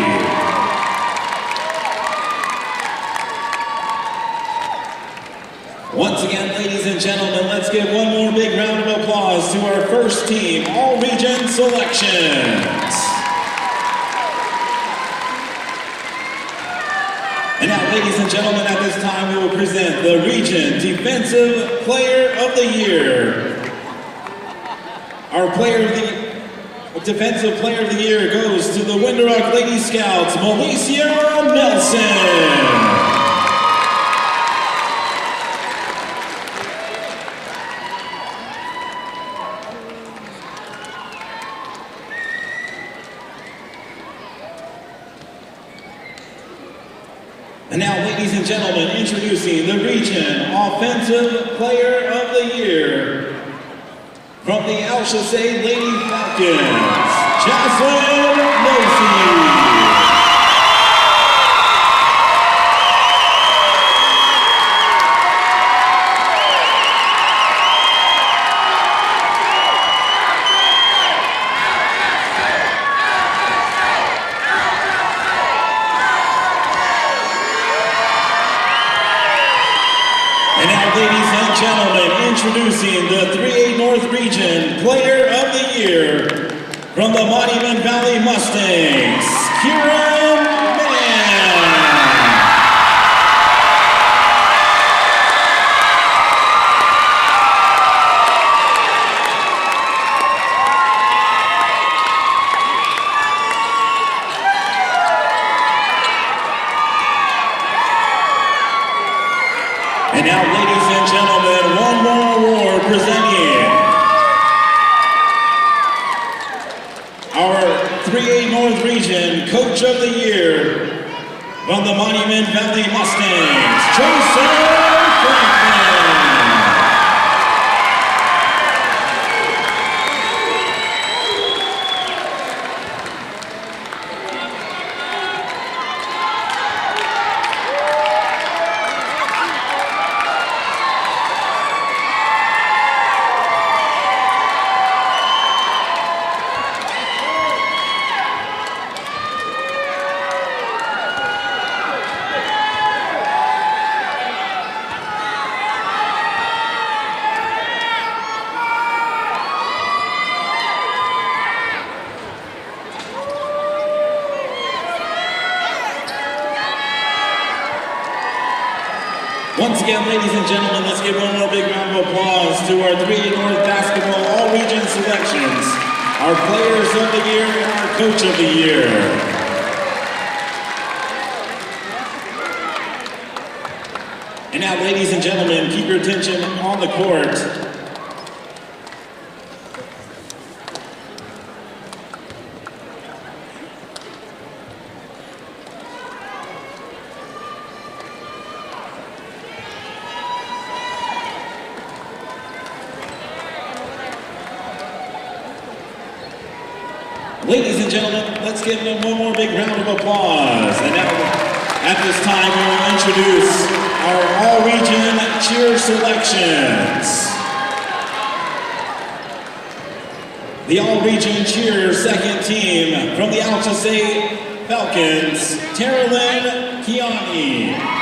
Speaker 9: Once again, ladies and gentlemen, let's give one more big round of applause to our first team, All-Region Selections. And now, ladies and gentlemen, at this time, we will present the Region Defensive Player of the Year. Our Defensive Player of the Year goes to the Window Rock Lady Scouts, Malicia Nelson. And now, ladies and gentlemen, introducing the Region Offensive Player of the Year from the Alchesay Lady Falcons, Jocelyn Lacey. Ladies and gentlemen, introducing the 3A North Region Player of the Year from the Monument Valley Mustangs, Kieran Mann. And now, ladies and gentlemen, one more award presenting our 3A North Region Coach of the Year From the Monument Valley Mustangs, Franklin. Once again, ladies and gentlemen, let's give one more big round of applause to our 3 North Basketball All-Region selections, our Players of the Year and our Coach of the Year. And now, ladies and gentlemen, keep your attention on the court. Ladies and gentlemen, let's give them one more big round of applause. And now, at this time, we will introduce our all-region cheer selections. The all-region cheer second team from the Alchesay Falcons, Terrelyn Kiani.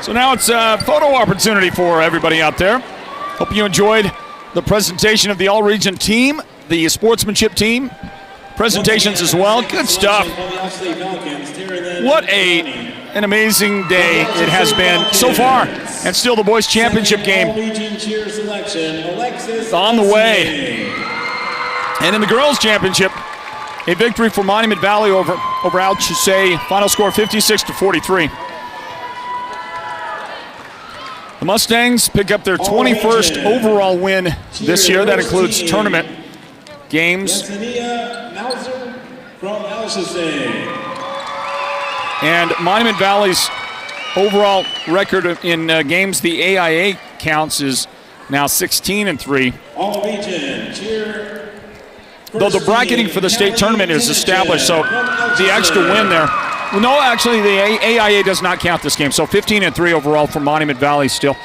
Speaker 1: So now it's a photo opportunity for everybody out there. Hope you enjoyed the presentation of the all-region team, the sportsmanship team, presentations as well. Good stuff. What an amazing day it has been so far. And still the boys championship game on the way. And in the girls championship, a victory for Monument Valley over Alchesay. Final score 56-43. The Mustangs pick up their 21st overall win this year. That includes tournament games. And Monument Valley's overall record in games the AIA counts is now 16-3. Though the bracketing for the state tournament is established, so the extra win there. Well, no, actually, the AIA does not count this game, so 15-3 overall for Monument Valley still.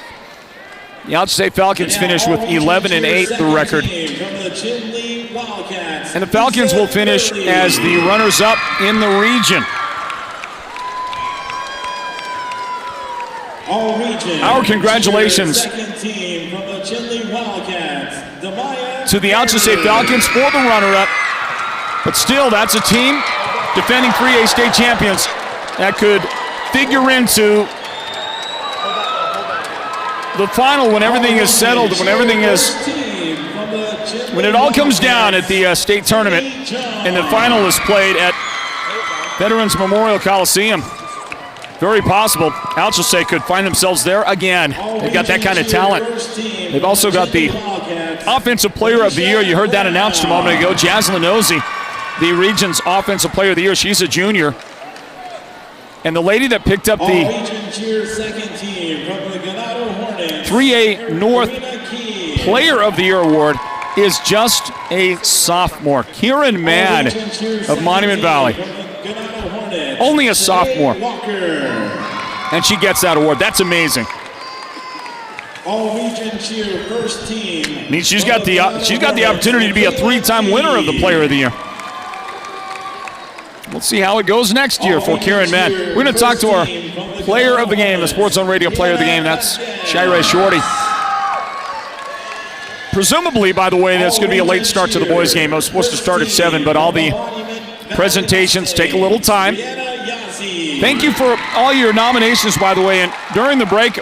Speaker 1: The Alchesay Falcons finished with 11-8, the record. And the Falcons will finish as the runners-up in the region. Our congratulations to the Alchesay Falcons for the runner-up. But still, that's a team defending 3A state champions that could figure into the final when everything is settled, when it all comes down at the state tournament and the final is played at Veterans Memorial Coliseum. Very possible Alchesay could find themselves there again. They've got that kind of talent. They've also got the Offensive Player of the Year. You heard that announced a moment ago. Jaslyn Ozzie, the region's Offensive Player of the Year. She's a junior. And the lady that picked up the 3A North Player of the Year award is just a sophomore. Kieran Mann of Monument Valley. Only a sophomore. And she gets that award. That's amazing. Means she's got the opportunity to be a 3-time winner of the Player of the Year. We'll see how it goes next year for Kieran Mann. We're going to talk to our Player of the Game, the Sports Zone Radio Player of the Game. That's Shirey Shorty. Presumably, by the way, that's going to be a late start to the boys' game. It was supposed to start at 7, but all the presentations take a little time. Thank you for all your nominations, by the way. And during the break,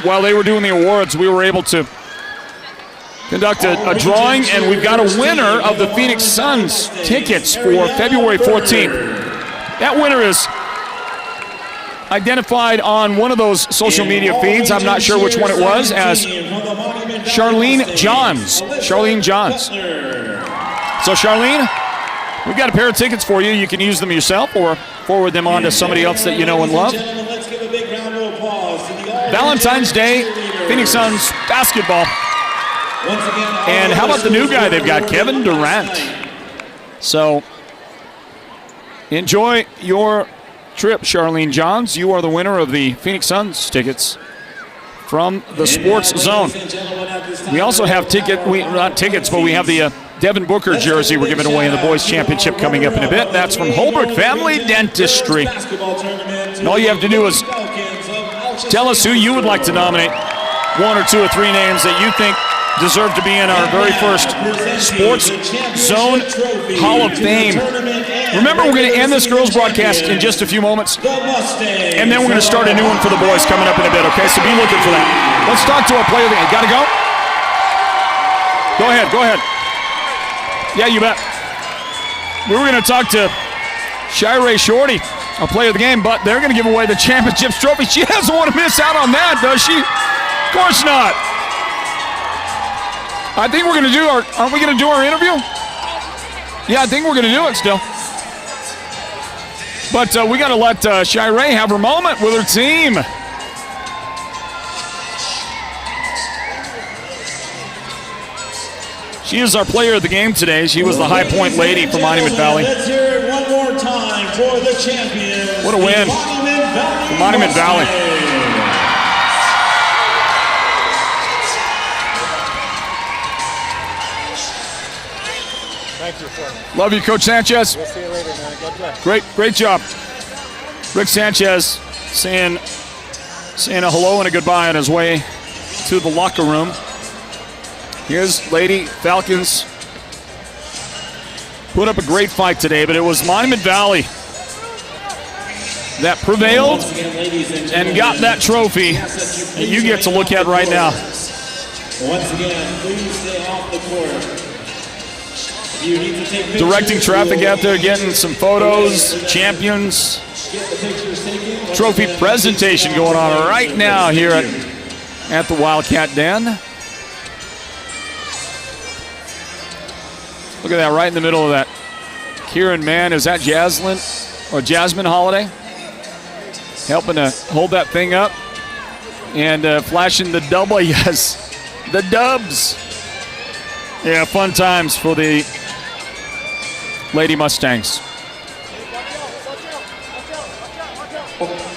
Speaker 1: while they were doing the awards, we were able to conduct a drawing, and we've got a winner of the Phoenix Suns tickets for February 14th. That winner is identified on one of those social media feeds. I'm not sure which one it was, as Charlene Johns. Charlene Johns. So, Charlene, we've got a pair of tickets for you. You can use them yourself or forward them on to somebody else that you know and love. Valentine's Day, Phoenix Suns basketball. And how about the new guy they've got, Kevin Durant? So, enjoy your trip, Charlene Johns. You are the winner of the Phoenix Suns tickets from the Sports Zone. We also have not tickets, but we have the Devin Booker jersey we're giving away in the Boys Championship coming up in a bit. That's from Holbrook Family Dentistry. And all you have to do is tell us who you would like to nominate, one or two or three names that you think deserve to be in our very first Sports Zone Hall of Fame. Remember, we're going to end this girls' broadcast in just a few moments, and then we're going to start a new one for the boys coming up in a bit, okay? So be looking for that. Let's talk to our player of the game. Got to go? Go ahead. Yeah, you bet. We were going to talk to Shirey Shorty, our player of the game, but they're going to give away the championships trophy. She doesn't want to miss out on that, does she? Of course not. I think we're going to do aren't we going to do our interview? Yeah, I think we're going to do it still. But we got to let Shirey have her moment with her team. She is our player of the game today. She was the High Point lady from Monument Valley.
Speaker 9: Let's hear it one more time for the champion.
Speaker 1: What a win for Monument Valley.
Speaker 10: Thank you, sir.
Speaker 1: Love you, Coach Sanchez.
Speaker 10: We'll see you later, man. God bless.
Speaker 1: Great job. Rick Sanchez saying a hello and a goodbye on his way to the locker room. Here's Lady Falcons. Put up a great fight today, but it was Monument Valley that prevailed and got that trophy that you get to look at right now.
Speaker 9: Once again, please stay off the court. You need to take
Speaker 1: Directing traffic out there, getting some photos, champions. Trophy presentation going on right now here at the Wildcat Den. Look at that, right in the middle of that. Kieran Mann, is that Jasmine Holiday? Helping to hold that thing up. And flashing the double, yes. The dubs. Yeah, fun times for the Lady Mustangs.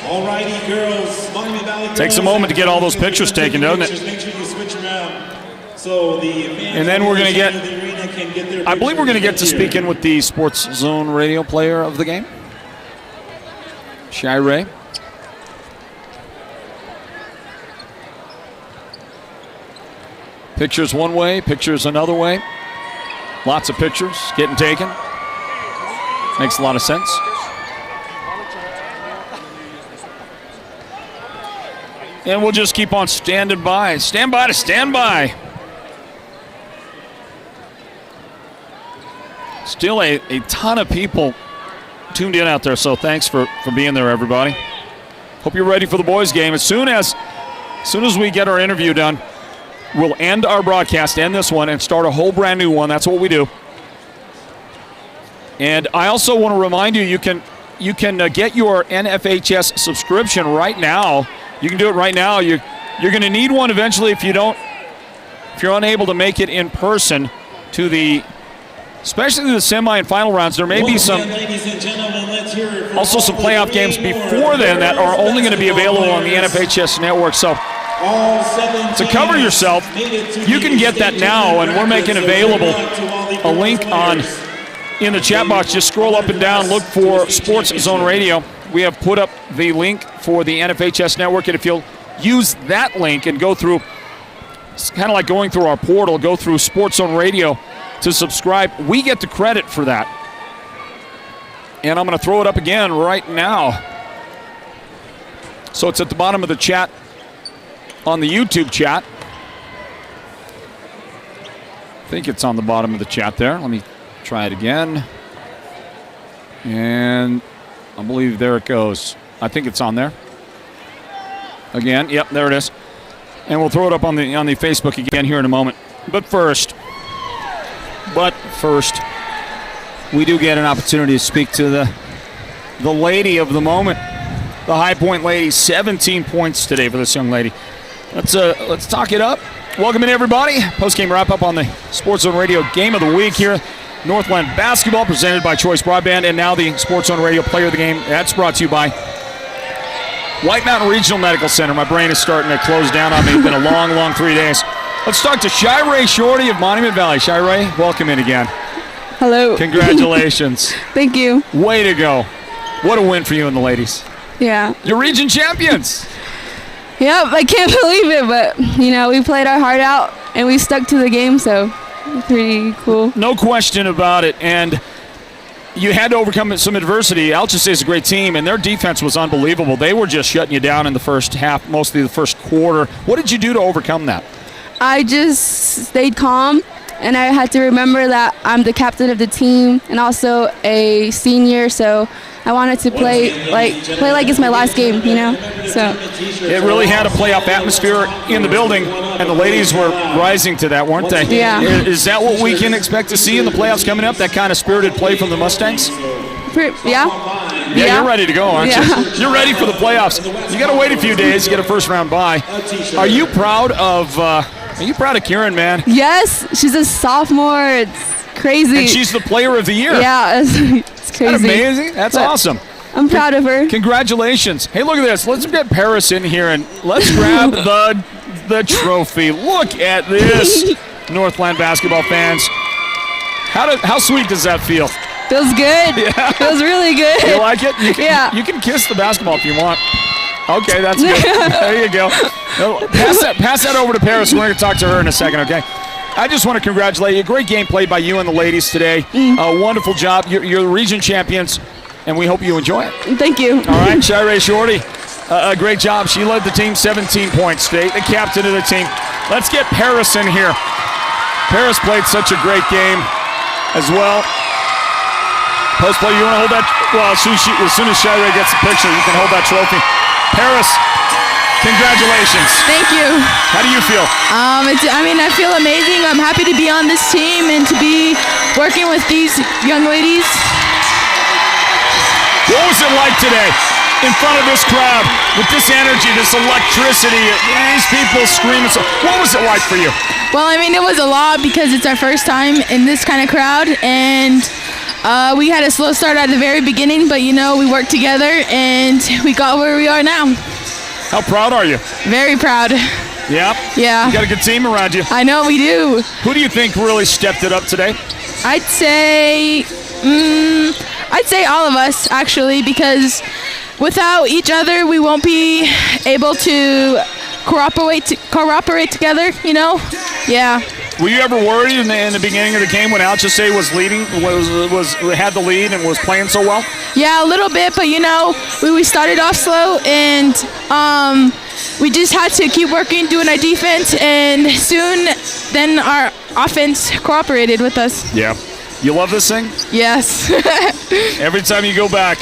Speaker 9: All righty, girls. Monument Valley girls.
Speaker 1: Takes a moment to get all those pictures taken, doesn't it?
Speaker 9: Make sure you switch around. So
Speaker 1: and then we're going to get, I believe we're going to get to speak in with the Sports Zone radio player of the game, Shirey. Pictures one way, pictures another way. Lots of pictures getting taken. Makes a lot of sense. And we'll just keep on standing by. Stand by to stand by. Still a ton of people tuned in out there, so thanks for being there, everybody. Hope you're ready for the boys' game. As soon as we get our interview done, we'll end our broadcast, end this one, and start a whole brand new one. That's what we do. And I also want to remind you, you can get your NFHS subscription right now. You can do it right now. You're going to need one eventually if you're unable to make it in person to the, especially the semi and final rounds. There may be some also some playoff games before then that are only going to be available on the NFHS network. So to cover yourself, you can get that now, and we're making available a link in the chat box. Just scroll up and down, look for Sports Zone Radio. We have put up the link for the NFHS network, and if you'll use that link and go through, it's kind of like going through our portal, go through Sports Zone Radio to subscribe, we get the credit for that. And I'm going to throw it up again right now. So it's at the bottom of the chat on the YouTube chat. I think it's on the bottom of the chat there. Let me try it again. And I believe there it goes. I think it's on there. Again, yep, there it is. And we'll throw it up on the Facebook again here in a moment. But first, we do get an opportunity to speak to the lady of the moment, the High Point lady. 17 points today for this young lady. Let's talk it up. Welcome in, everybody. Postgame wrap-up on the Sports Zone Radio Game of the Week here. Northland Basketball presented by Choice Broadband, and now the Sports Zone Radio Player of the Game. That's brought to you by White Mountain Regional Medical Center. My brain is starting to close down on me. It's been a long, long 3 days. Let's talk to Shy-Ray Shorty of Monument Valley. Shy-Ray, welcome in again.
Speaker 11: Hello.
Speaker 1: Congratulations.
Speaker 11: Thank you.
Speaker 1: Way to go. What a win for you and the ladies.
Speaker 11: Yeah.
Speaker 1: You're region champions.
Speaker 11: Yep, I can't believe it, but, we played our heart out, and we stuck to the game, so pretty cool.
Speaker 1: No question about it, and you had to overcome some adversity. Alchesay is a great team, and their defense was unbelievable. They were just shutting you down in the first half, mostly the first quarter. What did you do to overcome that?
Speaker 11: I just stayed calm, and I had to remember that I'm the captain of the team and also a senior, so I wanted to play like it's my last game, So
Speaker 1: it really had a playoff atmosphere in the building, and the ladies were rising to that, weren't they?
Speaker 11: Yeah.
Speaker 1: Is that what we can expect to see in the playoffs coming up, that kind of spirited play from the Mustangs?
Speaker 11: Yeah,
Speaker 1: you're ready to go, aren't
Speaker 11: you?
Speaker 1: You're ready for the playoffs. You got to wait a few days to get a first-round bye. Are you proud of Kieran, man?
Speaker 11: Yes, she's a sophomore. It's crazy.
Speaker 1: And she's the player of the year.
Speaker 11: Yeah, it's crazy.
Speaker 1: Isn't that amazing? That's awesome.
Speaker 11: I'm proud of her.
Speaker 1: Congratulations. Hey, look at this. Let's get Paris in here, and let's grab the trophy. Look at this, Northland basketball fans. How sweet does that feel?
Speaker 11: Feels good.
Speaker 1: Yeah.
Speaker 11: Feels really good.
Speaker 1: You like it? You can kiss the basketball if you want. Okay, that's good. There you go. Pass that over to Paris. We're going to talk to her in a second, okay? I just want to congratulate you. Great game played by you and the ladies today. Wonderful job. You're the region champions, and we hope you enjoy it.
Speaker 11: Thank you.
Speaker 1: All right, Shy-Ray Shorty, a great job. She led the team 17 points today, the captain of the team. Let's get Paris in here. Paris played such a great game as well. Post play, you want to hold that? Well, as soon as Shy-Ray gets the picture, you can hold that trophy. Paris, congratulations.
Speaker 11: Thank you.
Speaker 1: How do you feel?
Speaker 11: I feel amazing. I'm happy to be on this team and to be working with these young ladies.
Speaker 1: What was it like today in front of this crowd with this energy, this electricity, these people screaming? What was it like for you?
Speaker 11: Well, it was a lot because it's our first time in this kind of crowd, and we had a slow start at the very beginning, but we worked together and we got where we are now.
Speaker 1: How proud are you?
Speaker 11: Very proud.
Speaker 1: Yeah?
Speaker 11: Yeah.
Speaker 1: You got a good team around you.
Speaker 11: I know we do.
Speaker 1: Who do you think really stepped it up today?
Speaker 11: I'd say all of us, actually, because without each other, we won't be able to cooperate together, Yeah.
Speaker 1: Were you ever worried in the beginning of the game when Alchesay was leading, had the lead and was playing so well?
Speaker 11: Yeah, a little bit, but we started off slow, and we just had to keep working, doing our defense, and soon then our offense cooperated with us.
Speaker 1: Yeah. You love this thing?
Speaker 11: Yes.
Speaker 1: Every time you go back,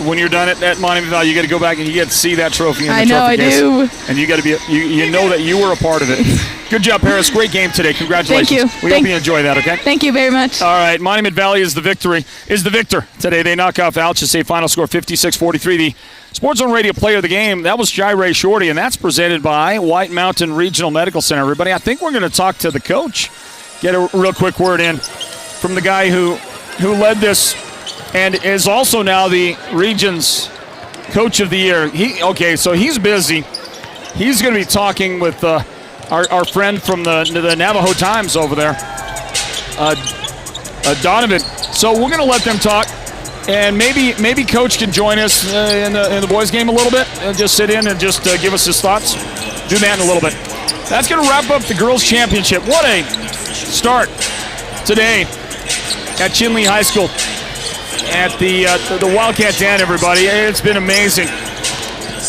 Speaker 1: when you're done at Monument Valley, you got to go back and you get to see that trophy in the trophy case.
Speaker 11: I do.
Speaker 1: And you got to be, you know that you were a part of it. Good job, Paris. Great game today. Congratulations.
Speaker 11: Thank you.
Speaker 1: We hope you enjoy that, okay?
Speaker 11: Thank you very much.
Speaker 1: All right, Monument Valley is the victor today. They knock off Alchesay. Final score 56-43. The Sports Zone Radio Player of the Game, that was Shy-Ray Shorty, and that's presented by White Mountain Regional Medical Center. Everybody, I think we're going to talk to the coach. Get a real quick word in from the guy who led this and is also now the region's coach of the year. So he's busy. He's going to be talking with our friend from the Navajo Times over there, Donovan. So we're going to let them talk, and maybe Coach can join us in the boys' game a little bit and just sit in and just give us his thoughts. Do that in a little bit. That's going to wrap up the girls' championship. What a start today at Chinle High School at the Wildcat Den, everybody. It's been amazing.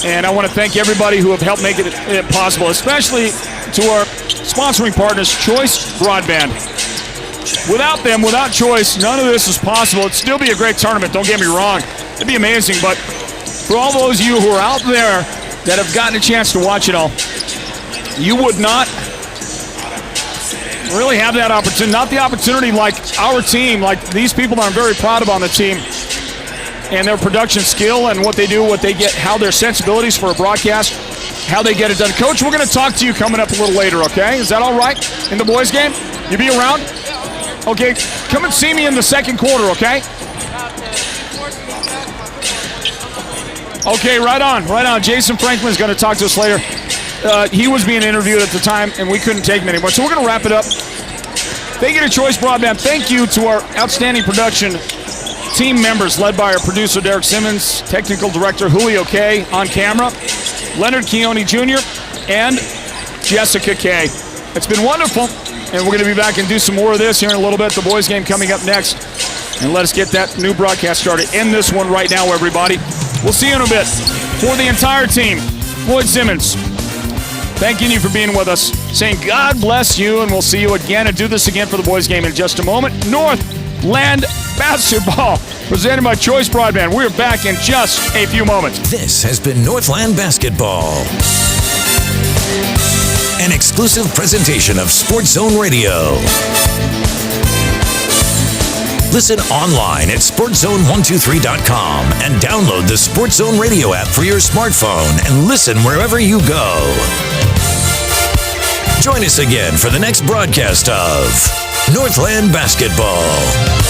Speaker 1: And I want to thank everybody who have helped make it possible, especially to our sponsoring partners, Choice Broadband. Without them, without Choice, none of this is possible. It'd still be a great tournament, don't get me wrong. It'd be amazing, but for all those of you who are out there that have gotten a chance to watch it all, you would not really have that opportunity. Not the opportunity like our team, like these people that I'm very proud of on the team, and their production skill and what they do, what they get, how their sensibilities for a broadcast, how they get it done. Coach, we're going to talk to you coming up a little later, okay? Is that all right in the boys' game? You be around? Okay, come and see me in the second quarter, okay? Okay, right on. Jason Franklin's going to talk to us later. He was being interviewed at the time, and we couldn't take him anymore. So we're going to wrap it up. Thank you to Choice Broadband. Thank you to our outstanding production team members led by our producer, Derek Simmons, technical director, Julio K, on camera, Leonard Keone Jr., and Jessica K. It's been wonderful, and we're going to be back and do some more of this here in a little bit. The boys' game coming up next. And let us get that new broadcast started. End this one right now, everybody. We'll see you in a bit. For the entire team, Floyd Simmons, thanking you for being with us, saying God bless you, and we'll see you again and do this again for the boys' game in just a moment. Northland Basketball, presented by Choice Broadband. We're back in just a few moments.
Speaker 8: This has been Northland Basketball, an exclusive presentation of Sports Zone Radio. Listen online at SportsZone123.com and download the Sports Zone Radio app for your smartphone and listen wherever you go. Join us again for the next broadcast of Northland Basketball.